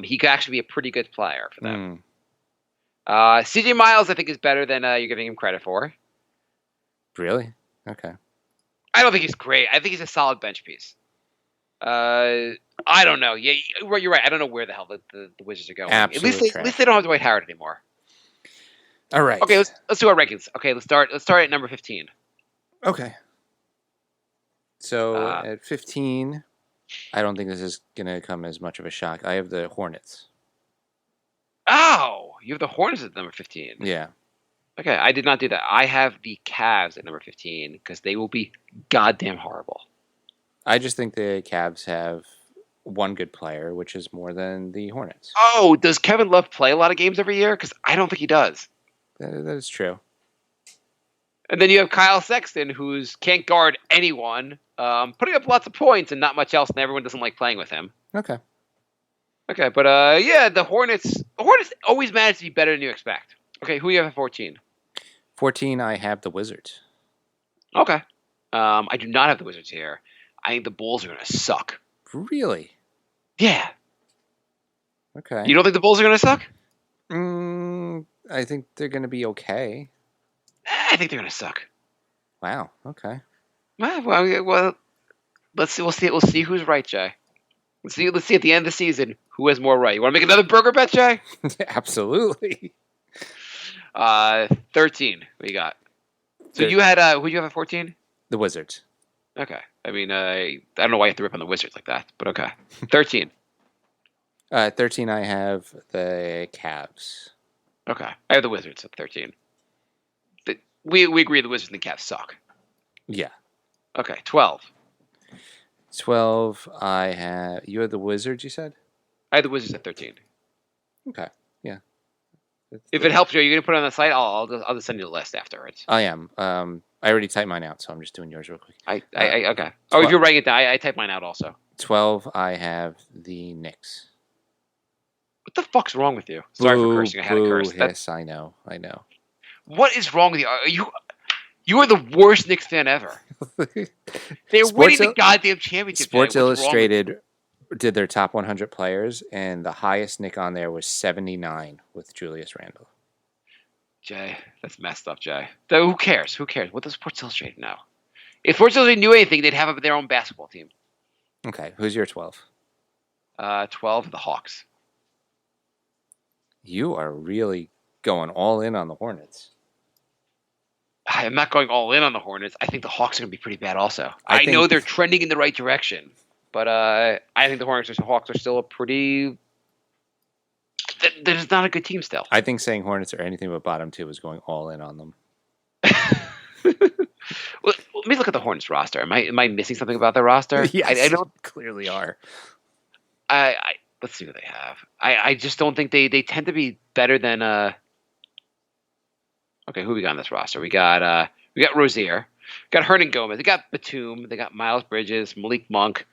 he could actually be a pretty good player for them. CJ Miles, I think, is better than you're giving him credit for. Really? Okay. I don't think he's great. I think he's a solid bench piece. I don't know. Yeah, you're right. I don't know where the hell the Wizards are going. At least they don't have Dwight Howard anymore. All right. Okay, let's do our rankings. Okay, let's start at number 15. Okay. So at 15, I don't think this is going to come as much of a shock. I have the Hornets. Oh, you have the Hornets at number 15. Yeah. Okay, I did not do that. I have the Cavs at number 15 because they will be goddamn horrible. I just think the Cavs have one good player, which is more than the Hornets. Oh, does Kevin Love play a lot of games every year? Because I don't think he does. That is true. And then you have Kyle Sexton, who's can't guard anyone, putting up lots of points and not much else, and everyone doesn't like playing with him. Okay, but the Hornets always manage to be better than you expect. Okay, who you have at 14? 14, I have the Wizards. Okay. I do not have the Wizards here. I think the Bulls are going to suck. Really? Yeah. Okay. You don't think the Bulls are going to suck? I think they're going to be okay. I think they're going to suck. Wow. Okay. Well, let's see. We'll see who's right, Jay. Let's see at the end of the season who has more right. You want to make another burger bet, Jay? Absolutely. 13. What you got? So you had who you have at 14? The Wizards. Okay. I mean, I don't know why you have to rip on the Wizards like that, but okay. 13. 13, I have the Cavs. Okay. I have the Wizards at 13. We agree the Wizards and the Cavs suck. Yeah. Okay. 12. 12, I have. You have the Wizards, you said? I have the Wizards at 13. Okay. Yeah. If it helps you, are you going to put it on the site? I'll just send you the list afterwards. I am. I already typed mine out, so I'm just doing yours real quick. Okay. Oh, if you're writing it down, I typed mine out also. 12, I have the Knicks. What the fuck's wrong with you? Sorry for cursing. I had to curse. Yes, I know. What is wrong with you? You are the worst Knicks fan ever. They're winning the goddamn championship. Sports Illustrated did their top 100 players, and the highest Knick on there was 79 with Julius Randle. Jay, that's messed up, Jay. Who cares? What does Sports Illustrated know? If Sports Illustrated knew anything, they'd have their own basketball team. Okay, who's your 12? 12, the Hawks. You are really going all in on the Hornets. I'm not going all in on the Hornets. I think the Hawks are going to be pretty bad also. I know they're trending in the right direction, but I think the Hawks are still a pretty... There's not a good team still. I think saying Hornets are anything but bottom 2 is going all in on them. Well, let me look at the Hornets roster. Am I missing something about their roster? Yes, I don't clearly are. Let's see what they have. I just don't think they tend to be better than Okay, who we got on this roster? We got Rozier, got Hernan Gomez, they got Batum, they got Miles Bridges, Malik Monk,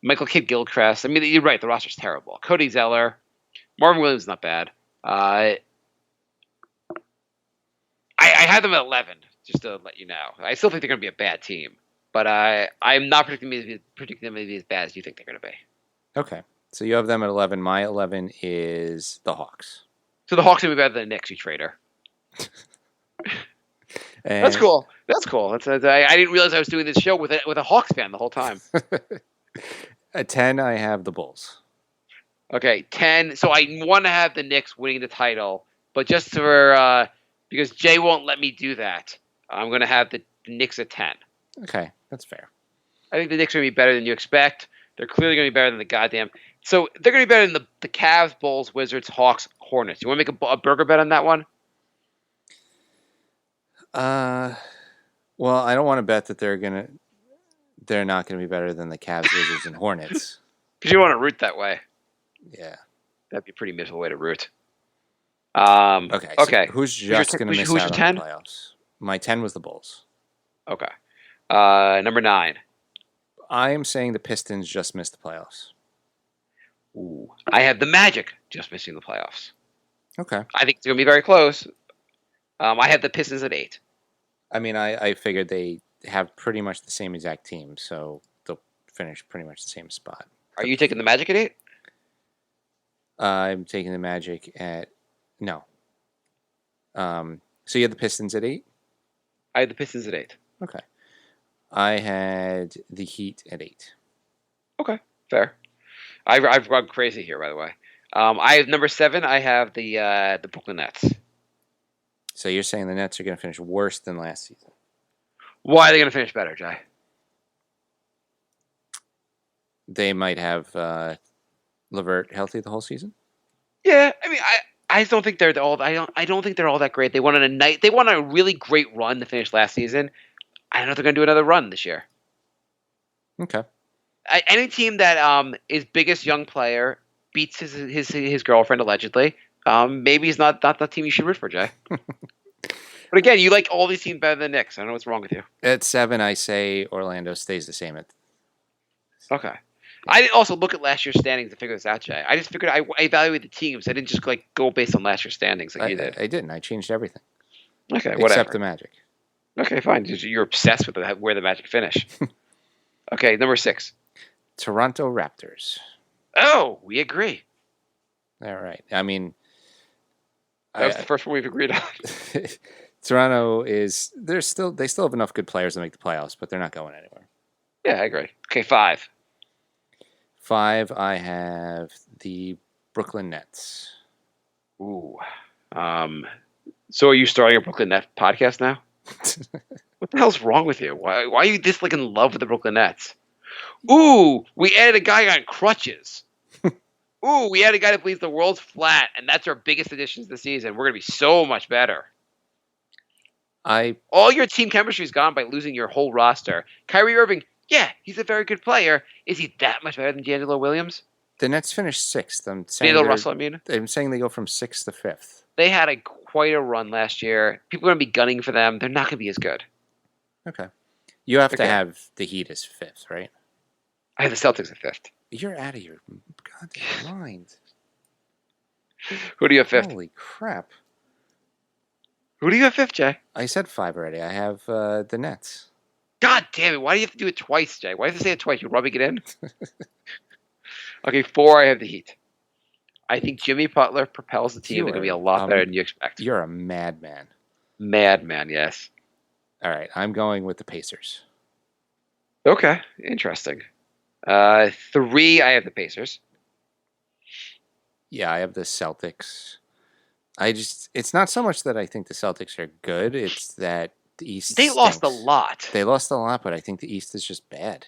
Michael Kidd Gilchrist. I mean, you're right, the roster's terrible. Cody Zeller, Marvin Williams is not bad. I had them at 11, just to let you know. I still think they're going to be a bad team, but I'm not predicting them to be as bad as you think they're going to be. Okay, so you have them at 11. My 11 is the Hawks. So the Hawks are going to be better than the Knicks, you traitor. That's cool. I didn't realize I was doing this show with a Hawks fan the whole time. At 10, I have the Bulls. Okay, 10. So I want to have the Knicks winning the title, but just for because Jay won't let me do that, I'm going to have the Knicks at 10. Okay, that's fair. I think the Knicks are going to be better than you expect. They're clearly going to be better than the goddamn. So they're going to be better than the Cavs, Bulls, Wizards, Hawks, Hornets. You want to make a burger bet on that one? Well, I don't want to bet that they're not gonna be better than the Cavs, Wizards, and Hornets. Because you want to root that way. Yeah, that'd be a pretty miserable way to root. Okay. Okay. So who's just gonna miss out on the playoffs? My 10 was the Bulls. Okay. Number 9. I am saying the Pistons just missed the playoffs. Ooh. I have the Magic just missing the playoffs. Okay. I think it's gonna be very close. I have the Pistons at 8. I mean, I figured they have pretty much the same exact team, so they'll finish pretty much the same spot. Are you taking the Magic at 8? I'm taking the Magic at... No. So you had the Pistons at 8? I had the Pistons at 8. Okay. I had the Heat at 8. Okay, fair. I've gone crazy here, by the way. I have number 7. I have the Brooklyn Nets. So you're saying the Nets are going to finish worse than last season? Why are they going to finish better, Jay? They might have LeVert healthy the whole season. Yeah, I mean, I don't think they're all. I don't think they're all that great. They won a really great run to finish last season. I don't know if they're going to do another run this year. Okay. Any team that is biggest young player beats his girlfriend allegedly. Maybe he's not the team you should root for, Jay. But again, you like all these teams better than the Knicks. I don't know what's wrong with you. At 7, I say Orlando stays the same. Okay. I didn't also look at last year's standings to figure this out, Jay. I just figured I evaluated the teams. I didn't just go based on last year's standings like you did. I didn't. I changed everything. Okay, whatever. Except the Magic. Okay, fine. You're obsessed with where the Magic finish. Okay, number 6. Toronto Raptors. Oh, we agree. All right. I mean... That was the first one we've agreed on. Toronto is they still have enough good players to make the playoffs, but they're not going anywhere. Yeah, I agree. Okay, 5. 5, I have the Brooklyn Nets. Ooh. So are you starting a Brooklyn Nets podcast now? What the hell's wrong with you? Why are you this like in love with the Brooklyn Nets? Ooh, we added a guy on crutches. Ooh, we had a guy that believes the world's flat, and that's our biggest additions this season. We're gonna be so much better. All your team chemistry is gone by losing your whole roster. Kyrie Irving, yeah, he's a very good player. Is he that much better than D'Angelo Williams? The Nets finished 6th. D'Angelo Russell, I mean. I'm saying they go from 6th to 5th. They had quite a run last year. People are going to be gunning for them. They're not going to be as good. Okay. You have to have the Heat as 5th, right? I have the Celtics at 5th. You're out of your goddamn mind. Who do you have 5th? Holy crap. Who do you have 5th, Jay? I said 5 already. I have the Nets. God damn it. Why do you have to do it twice, Jay? Why do you have to say it twice? You're rubbing it in? Okay, 4, I have the Heat. I think Jimmy Butler propels the team. They're going to be a lot better than you expect. You're a madman. Madman, yes. All right, I'm going with the Pacers. Okay, interesting. 3, I have the Pacers. Yeah, I have the Celtics. It's not so much that I think the Celtics are good. It's that the East lost a stinks. lot. They lost a lot, but I think the East is just bad.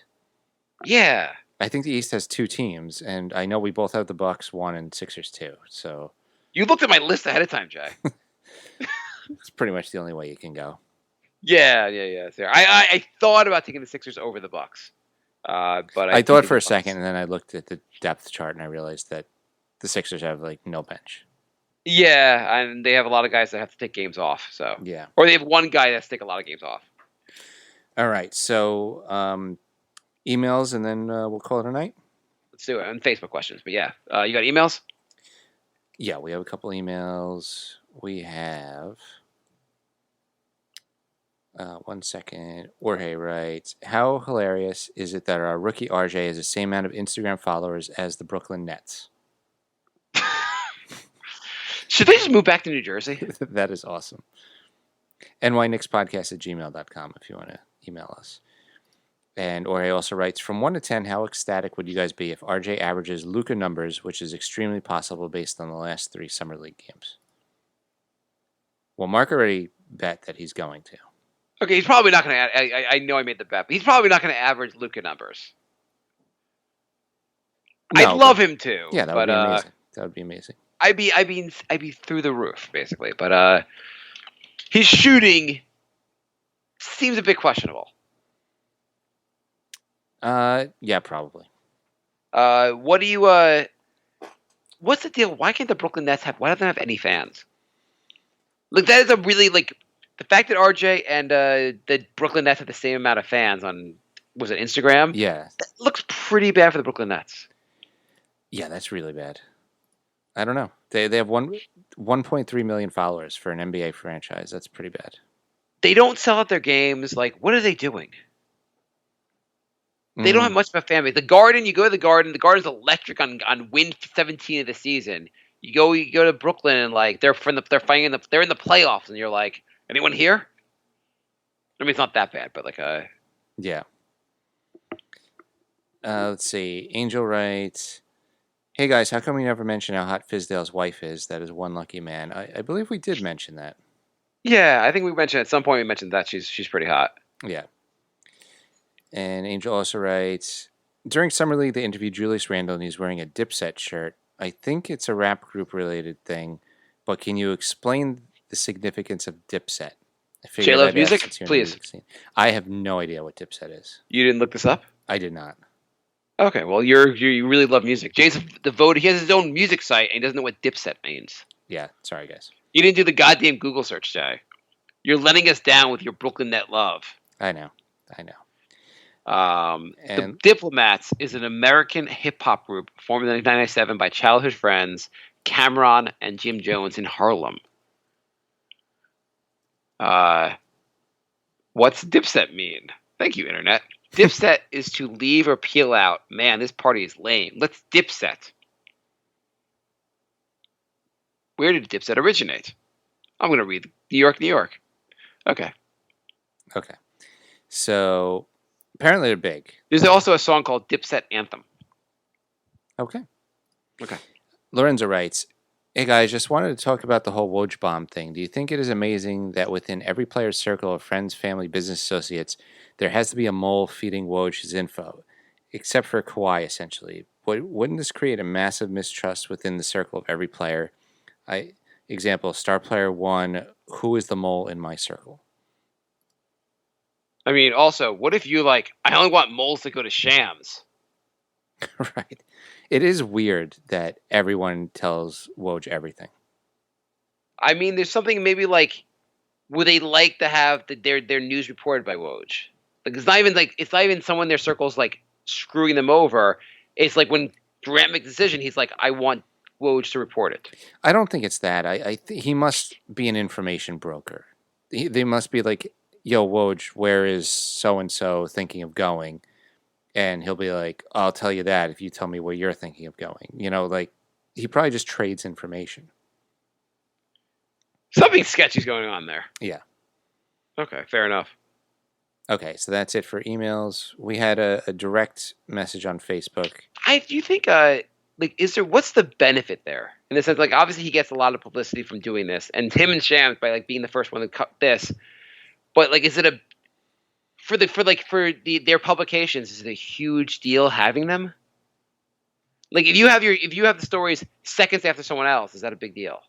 Yeah. I think the East has 2 teams, and I know we both have the Bucks 1 and Sixers 2. So you looked at my list ahead of time, Jay. it's pretty much the only way you can go. Yeah. I thought about taking the Sixers over the Bucks, but I thought for a second, and then I looked at the depth chart, and I realized that the Sixers have no bench. Yeah, and they have a lot of guys that have to take games off. So yeah, or they have one guy that has to take a lot of games off. All right, so emails, and then we'll call it a night. Let's do it. And Facebook questions, but yeah, you got emails? Yeah, we have a couple emails. We have. 1 second. Jorge writes, how hilarious is it that our rookie RJ has the same amount of Instagram followers as the Brooklyn Nets? Should they just move back to New Jersey? That is awesome. nyknickspodcast@gmail.com if you want to email us. And Jorge also writes, from 1 to 10, how ecstatic would you guys be if RJ averages Luka numbers, which is extremely possible based on the last 3 Summer League games? Well, Mark already bet that he's going to. Okay, he's probably not going to. I know I made the bet, but he's probably not going to average Luka numbers. No, I'd love him to. Yeah, that would be amazing. That would be amazing. I'd be through the roof basically, but his shooting seems a bit questionable. Yeah, probably. What do you? What's the deal? Why can't the Brooklyn Nets have? Why don't they have any fans? Look, that is a really the fact that RJ and the Brooklyn Nets have the same amount of fans on was it Instagram? Yeah, that looks pretty bad for the Brooklyn Nets. Yeah, that's really bad. I don't know. They have 1.3 million followers for an NBA franchise. That's pretty bad. They don't sell out their games. Like, what are they doing? They don't have much of a fan base. The Garden, you go to the Garden. The Garden's electric on win 17 of the season. You go to Brooklyn and they're fighting they're in the playoffs, and you're like, anyone here? I mean, it's not that bad, but yeah. Let's see. Angel writes, hey guys, how come we never mention how hot Fizdale's wife is? That is one lucky man. I believe we did mention that. Yeah, I think we mentioned at some point we mentioned that she's pretty hot. Yeah. And Angel also writes, during Summer League they interviewed Julius Randle and he's wearing a Dipset shirt. I think it's a rap group related thing, but can you explain the significance of Dipset? Jay loves music? Please. I have no idea what Dipset is. You didn't look this up? I did not. Okay, well, you really love music. Jay's devoted. He has his own music site, and he doesn't know what Dipset means. Yeah, sorry, guys. You didn't do the goddamn Google search, Jay. You're letting us down with your Brooklyn Net love. I know. The Diplomats is an American hip-hop group formed in 1997 by childhood friends Cameron and Jim Jones in Harlem. What's Dipset mean? Thank you, Internet. Dipset is to leave or peel out. Man, this party is lame. Let's Dipset. Where did Dipset originate? I'm going to read New York, New York. Okay. So, apparently they're big. There's also a song called Dipset Anthem. Okay. Lorenzo writes, Hey guys, just wanted to talk about the whole Woj bomb thing. Do you think it is amazing that within every player's circle of friends, family, business associates, there has to be a mole feeding Woj his info, except for Kawhi, essentially? Wouldn't this create a massive mistrust within the circle of every player? Example, star player one, who is the mole in my circle? I mean, also, what if you I only want moles to go to Shams? Right. It is weird that everyone tells Woj everything. I mean, there's something maybe would they like to have their news reported by Woj? It's not even someone in their circles screwing them over. It's like when Durant makes a decision, he's like, I want Woj to report it. I don't think it's that. He must be an information broker. They must be like, yo, Woj, where is so and so thinking of going? And he'll be like, I'll tell you that if you tell me where you're thinking of going. He probably just trades information. Something sketchy's going on there. Yeah. Okay, fair enough. Okay, so that's it for emails. We had a direct message on Facebook. Do you think what's the benefit there? In the sense, obviously he gets a lot of publicity from doing this, and him and Shams by being the first one to cut this. But is it for their publications? Is it a huge deal having them? If you have the stories seconds after someone else, is that a big deal?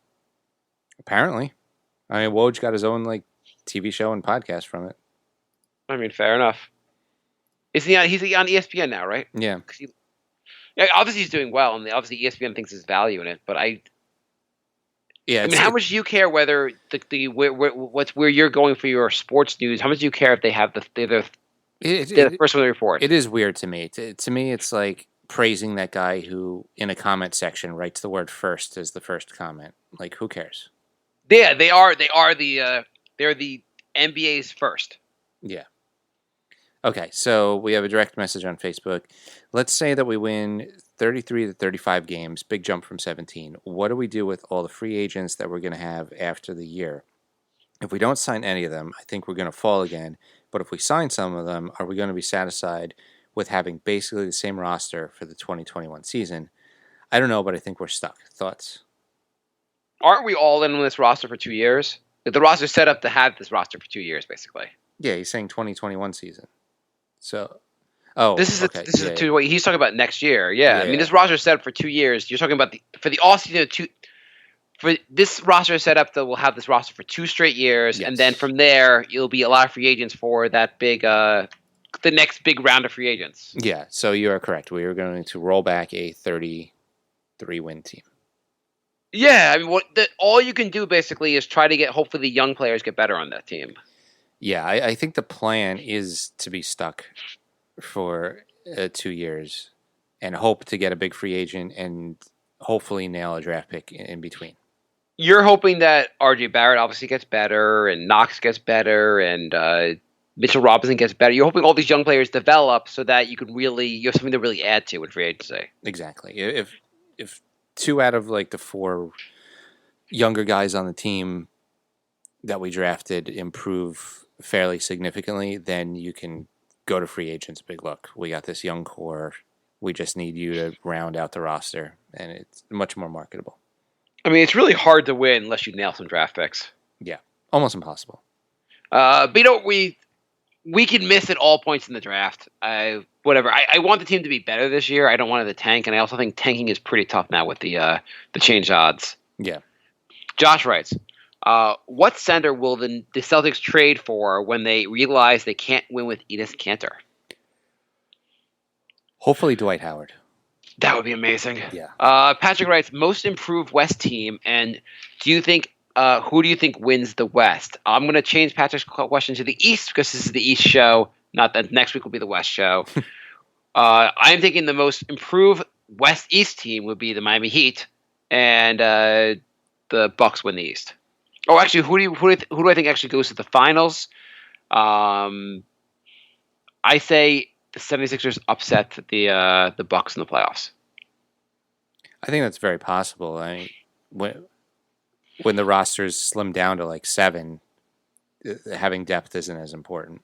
Apparently, I mean, Woj got his own TV show and podcast from it. I mean, fair enough. He's on ESPN now, right? Yeah. Obviously he's doing well, and obviously ESPN thinks there's value in it. But I mean, how much do you care whether where you're going for your sports news? How much do you care if they have the first one to report? It is weird to me. To me, it's like praising that guy who, in a comment section, writes the word "first" as the first comment. Who cares? Yeah, they're the NBA's first. Yeah. Okay, so we have a direct message on Facebook. Let's say that we win 33 to 35 games, big jump from 17. What do we do with all the free agents that we're going to have after the year? If we don't sign any of them, I think we're going to fall again. But if we sign some of them, are we going to be satisfied with having basically the same roster for the 2021 season? I don't know, but I think we're stuck. Thoughts? Aren't we all in on this roster for 2 years? The roster's set up to have this roster for 2 years, basically. Yeah, he's saying 2021 season. So, this is what he's talking about next year. Yeah, I mean, this roster is set up for 2 years. You're talking about for the all season for this roster is set up that we'll have this roster for 2 straight years, and then from there you'll be a lot of free agents for that big the next big round of free agents. Yeah, so you are correct. We are going to roll back a 33-win team. Yeah, I mean, all you can do basically is try to hopefully the young players get better on that team. Yeah, I think the plan is to be stuck for 2 years and hope to get a big free agent and hopefully nail a draft pick in between. You're hoping that R.J. Barrett obviously gets better and Knox gets better and Mitchell Robinson gets better. You're hoping all these young players develop so that you have something to really add to in free agency. Exactly. If 2 out of the 4 younger guys on the team that we drafted improve fairly significantly, then you can go to free agents. Big look, we got this young core. We just need you to round out the roster, and it's much more marketable. I mean, it's really hard to win unless you nail some draft picks. Yeah, almost impossible. But we can miss at all points in the draft. Whatever. I want the team to be better this year. I don't want it to tank, and I also think tanking is pretty tough now with the change odds. Yeah. Josh writes, what center will the Celtics trade for when they realize they can't win with Enes Kanter? Hopefully Dwight Howard. That would be amazing. Yeah. Patrick writes, most improved West team, and who do you think wins the West? I'm going to change Patrick's question to the East because this is the East show. Not that next week will be the West show. I'm thinking the most improved West-East team would be the Miami Heat, and the Bucks win the East. Oh, actually, who do I think actually goes to the finals? I say the 76ers upset the Bucks in the playoffs. I think that's very possible. I mean, when the roster's slimmed down to 7, having depth isn't as important.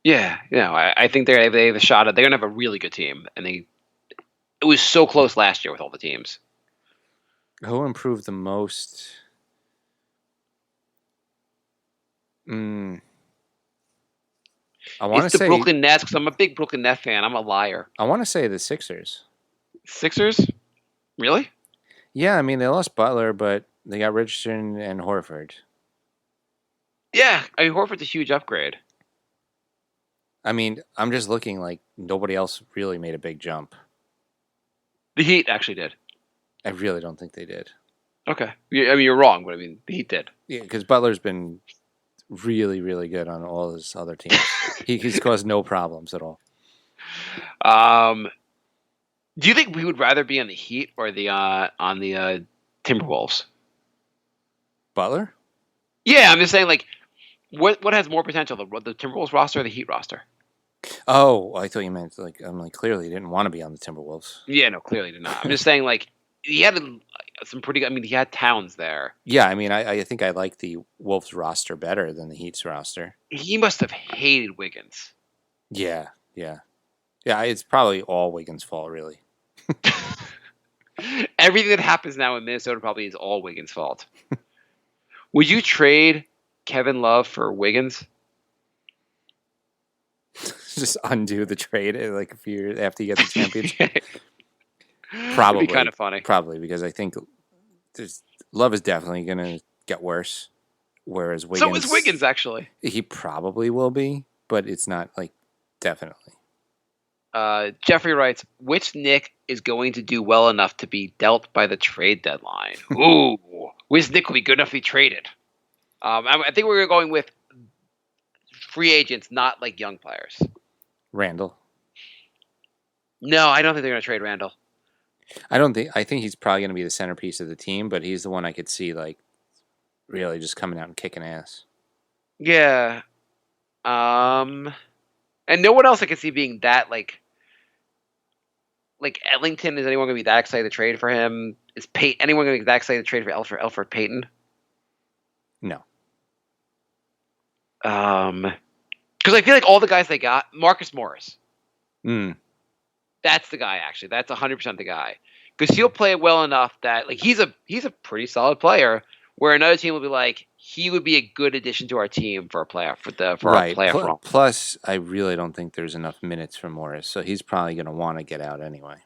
Yeah, I think they have a shot at. They're gonna have a really good team, and it was so close last year with all the teams. Who improved the most? I want to It's the say Brooklyn Nets because I'm a big Brooklyn Nets fan. I'm a liar. the Sixers. Sixers? Really? Yeah, I mean they lost Butler, but they got Richardson and Horford. Yeah, I mean, Horford's a huge upgrade. I mean, I'm just looking like nobody else really made a big jump. The Heat actually did. I really don't think they did. Okay. I mean, you're wrong, but I mean, the Heat did. Yeah, because Butler's been really, really good on all his other teams. He's caused no problems at all. Do you think we would rather be on the Heat or the on the Timberwolves? Butler? Yeah, I'm just saying, like, what has more potential, the Timberwolves roster or the Heat roster? Oh, I thought you meant like I'm like clearly he didn't want to be on the Timberwolves. Yeah, no, clearly did not. I'm just saying, like, he had some pretty. I mean, he had Towns there. Yeah, I mean, I think I like the Wolves roster better than the Heat's roster. He must have hated Wiggins. Yeah. It's probably all Wiggins' fault, really. Everything that happens now in Minnesota probably is all Wiggins' fault. Would you trade Kevin Love for Wiggins? Just undo the trade like a few years after you get the championship. Probably. It'd be kind of funny. Probably, because I think Love is definitely going to get worse, whereas Wiggins... So is Wiggins, actually. He probably will be, but it's not, like, definitely. Jeffrey writes, which Nick is going to do well enough to be dealt by the trade deadline? Ooh, which Nick will be good enough to be traded? I think we're going with free agents, not like young players. Randall. No, I don't think they're going to trade Randall. I think he's probably going to be the centerpiece of the team, but he's the one I could see, like, really just coming out and kicking ass. Yeah. And no one else I could see being that, like Ellington. Is anyone going to be that excited to trade for him? Is anyone going to be that excited to trade for Elfrid Payton? No. Because I feel like all the guys they got, Marcus Morris. That's the guy, actually. That's 100% the guy. Because he'll play well enough that, like, he's a pretty solid player. Where another team will be like, he would be a good addition to our team for a playoff our playoff run. Plus, I really don't think there's enough minutes for Morris, so he's probably going to want to get out anyway.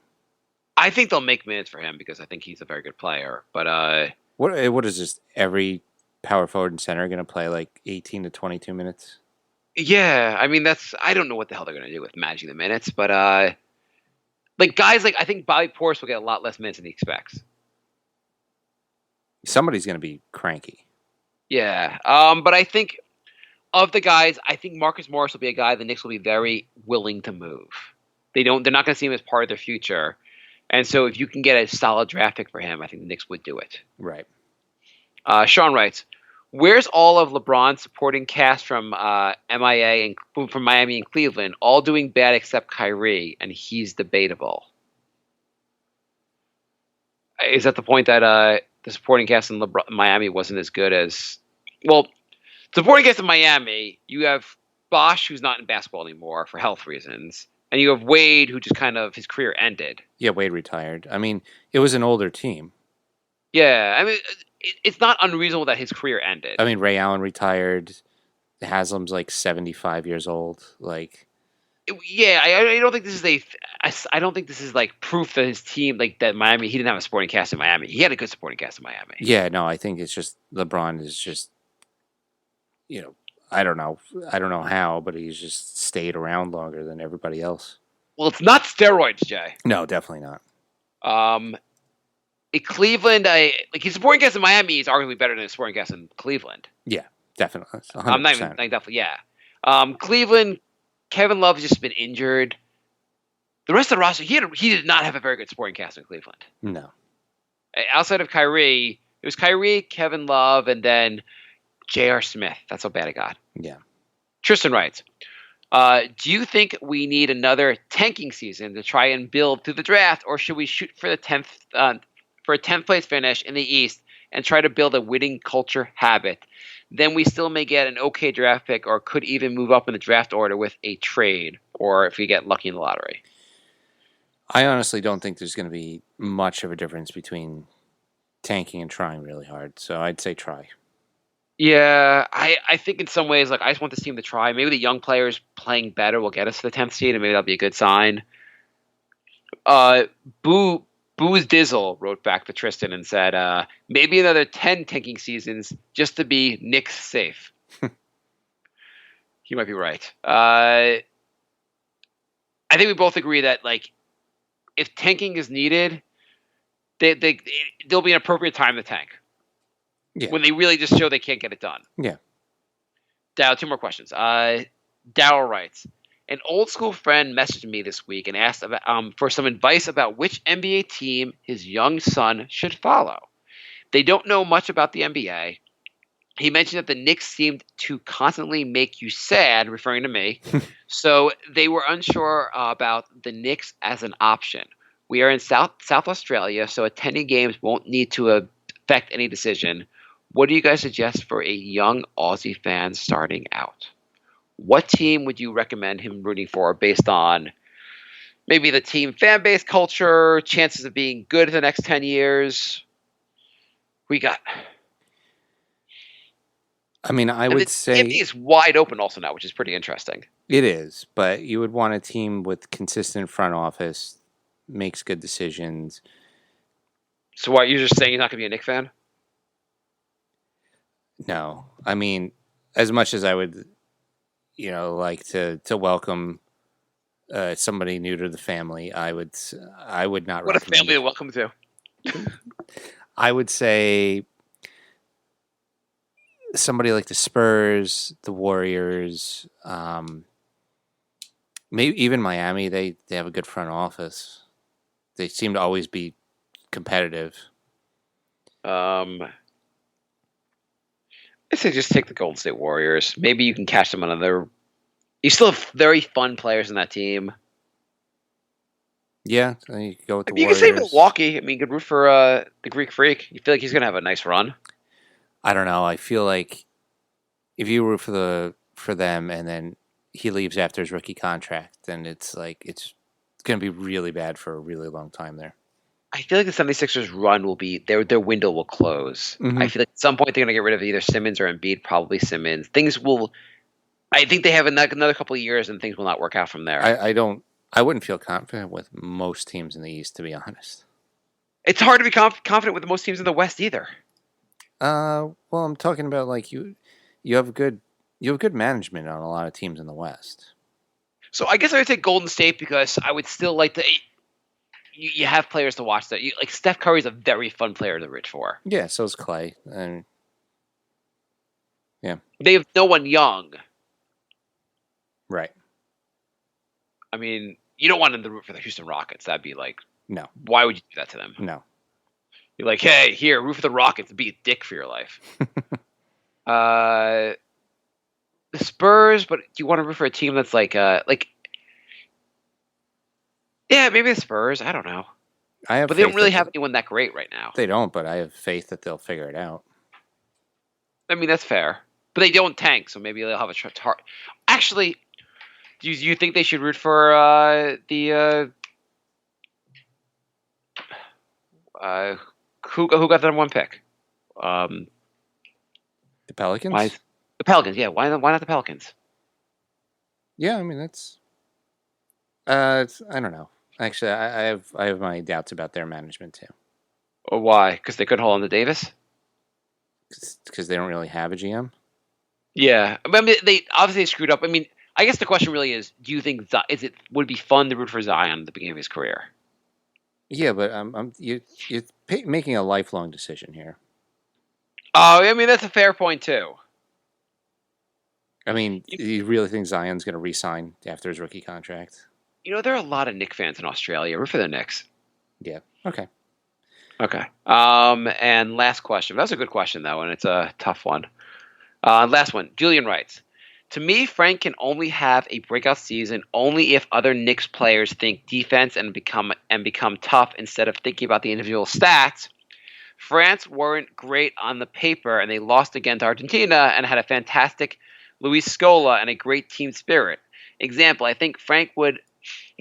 I think they'll make minutes for him because I think he's a very good player. But what is this? Every power forward and center going to play like 18 to 22 minutes? Yeah, I mean I don't know what the hell they're going to do with managing the minutes, but like guys like I think Bobby Portis will get a lot less minutes than he expects. Somebody's going to be cranky. Yeah, but I think of the guys, I think Marcus Morris will be a guy the Knicks will be very willing to move. They're not going to see him as part of their future, and so if you can get a solid draft pick for him, I think the Knicks would do it. Right. Sean writes, "Where's all of LeBron's supporting cast from MIA and from Miami and Cleveland, all doing bad except Kyrie, and he's debatable?" Is that the point that the supporting cast in Miami wasn't as good as... Well, supporting cast in Miami, you have Bosh, who's not in basketball anymore for health reasons, and you have Wade, who just kind of, his career ended. Yeah, Wade retired. I mean, it was an older team. Yeah, I mean, it's not unreasonable that his career ended. I mean, Ray Allen retired. Haslam's like 75 years old. Like... Yeah, I don't think this is I don't think this is like proof that his team, like that Miami, he didn't have a supporting cast in Miami. He had a good supporting cast in Miami. Yeah, no, I think it's just LeBron is just, I don't know how, but he's just stayed around longer than everybody else. Well, it's not steroids, Jay. No, definitely not. In Cleveland, like his supporting cast in Miami is arguably better than his supporting cast in Cleveland. Yeah, definitely. 100%. I'm not even like definitely, yeah. Cleveland. Kevin Love has just been injured. The rest of the roster, he did not have a very good supporting cast in Cleveland. No. Outside of Kyrie, it was Kyrie, Kevin Love, and then J.R. Smith. That's how bad it got. Yeah. Tristan writes, do you think we need another tanking season to try and build through the draft, or should we shoot for the 10th place finish in the East and try to build a winning culture habit? Then we still may get an okay draft pick or could even move up in the draft order with a trade or if we get lucky in the lottery. I honestly don't think there's going to be much of a difference between tanking and trying really hard. So I'd say try. Yeah, I think in some ways, like I just want this team to try. Maybe the young players playing better will get us to the 10th seed, and maybe that'll be a good sign. Boo Booze Dizzle wrote back to Tristan and said, maybe another 10 tanking seasons just to be Knicks safe. He might be right. I think we both agree that like if tanking is needed, there'll be an appropriate time to tank. Yeah. When they really just show they can't get it done. Yeah. Dow, 2 more questions. Dow writes, an old school friend messaged me this week and asked about, for some advice about which NBA team his young son should follow. They don't know much about the NBA. He mentioned that the Knicks seemed to constantly make you sad, referring to me. So they were unsure about the Knicks as an option. We are in South Australia, so attending games won't need to affect any decision. What do you guys suggest for a young Aussie fan starting out? What team would you recommend him rooting for based on maybe the team fan base culture, chances of being good in the next 10 years? We got. I mean, I would say the NBA is wide open also now, which is pretty interesting. It is, but you would want a team with consistent front office, makes good decisions. So what, you're just saying he's not going to be a Knicks fan? No. I mean, as much as I would, like to welcome somebody new to the family, I would not What a recommend family it. to welcome to. I would say somebody like the Spurs, the Warriors, maybe even Miami. They have a good front office. They seem to always be competitive. I say just take the Golden State Warriors. Maybe you can catch them on another. You still have very fun players in that team. Yeah, you could go with the You Warriors. can say Milwaukee. I mean, you could root for the Greek Freak. You feel like he's going to have a nice run. I don't know. I feel like if you root for them and then he leaves after his rookie contract, then it's going to be really bad for a really long time there. I feel like the 76ers run will be their window will close. Mm-hmm. I feel like at some point they're going to get rid of either Simmons or Embiid, probably Simmons. I think they have another couple of years and things will not work out from there. I wouldn't feel confident with most teams in the East, to be honest. It's hard to be confident with most teams in the West either. Well, I'm talking about like you have good management on a lot of teams in the West. So I guess I would say Golden State because I would still like to. You have players to watch that. Like Steph Curry's a very fun player to root for. Yeah, so is Clay, and yeah, they have no one young. Right. I mean, you don't want them to root for the Houston Rockets. That'd be like, no. Why would you do that to them? No. You're like, hey, here, root for the Rockets and be a dick for your life. The Spurs, but do you want to root for a team that's yeah, maybe the Spurs. I don't know. But they don't really have anyone that great right now. They don't, but I have faith that they'll figure it out. I mean, that's fair. But they don't tank, so maybe they'll have a hard. Actually, do you think they should root for who got the number 1 pick? The Pelicans? The Pelicans, yeah. Why not the Pelicans? Yeah, I mean that's. I don't know. Actually, I have my doubts about their management too. Or why? Because they couldn't hold on to Davis. Because they don't really have a GM. Yeah, I mean, they obviously screwed up. I mean, I guess the question really is: do you think would it be fun to root for Zion at the beginning of his career? Yeah, but you're making a lifelong decision here. Oh, I mean that's a fair point too. I mean, you really think Zion's going to re-sign after his rookie contract? There are a lot of Knicks fans in Australia. Root for the Knicks. Yeah. Okay. And last question. That was a good question though, and it's a tough one. Last one. Julian writes, to me, Frank can only have a breakout season only if other Knicks players think defense and become tough instead of thinking about the individual stats. France weren't great on the paper, and they lost again to Argentina and had a fantastic Luis Scola and a great team spirit. Example, I think Frank would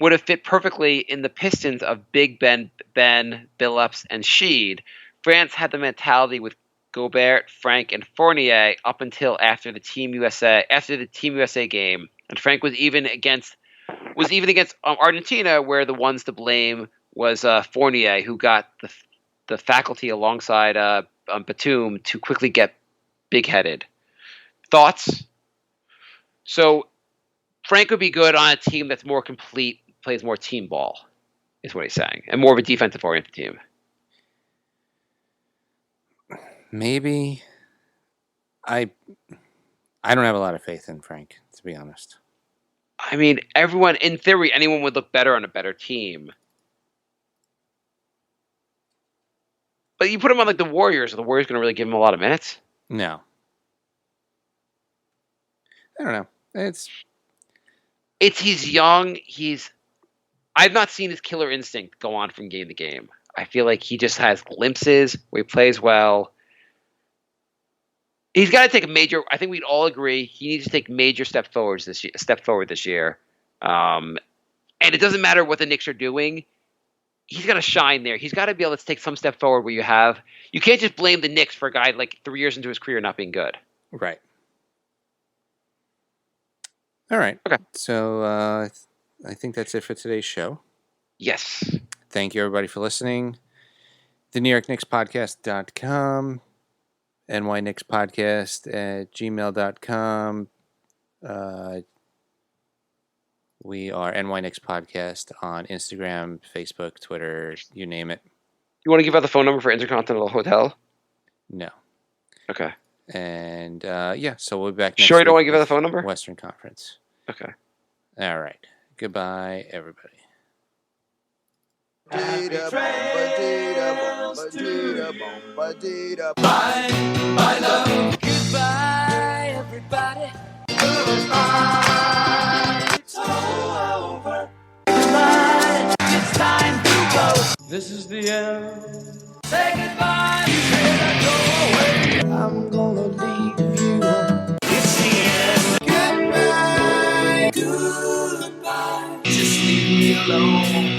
have fit perfectly in the Pistons of Big Ben, Billups, and Sheed. France had the mentality with Gobert, Frank, and Fournier up until after the Team USA game, and Frank was even against Argentina, where the ones to blame was Fournier, who got the faculty alongside Batum to quickly get big-headed. Thoughts? So Frank would be good on a team that's more complete, plays more team ball, is what he's saying, and more of a defensive-oriented team. Maybe. I don't have a lot of faith in Frank, to be honest. I mean, everyone, in theory, anyone would look better on a better team. But you put him on like the Warriors. Are the Warriors going to really give him a lot of minutes? No. I don't know. He's young. I've not seen his killer instinct go on from game to game. I feel like he just has glimpses where he plays well. He's got to take a major. I think we'd all agree he needs to take major step forward this year. And it doesn't matter what the Knicks are doing. He's got to shine there. He's got to be able to take some step forward where you can't just blame the Knicks for a guy like 3 years into his career not being good. Right. All right. Okay. So I think that's it for today's show. Yes. Thank you, everybody, for listening. The New York Knicks Podcast.com, nyknickspodcast@gmail.com. We are NY Knicks Podcast on Instagram, Facebook, Twitter, you name it. You want to give out the phone number for Intercontinental Hotel? No. Okay. And so we'll be back next Sure you don't week want to give out the with phone number? Western Conference. Okay. All right. Goodbye, everybody. Bye, love. Goodbye, everybody. It's all over. Goodbye. It's time to go. This is the end. Say goodbye. You better go away. I'm gonna leave you. It's the end. Goodbye. Goodbye. Just leave me alone.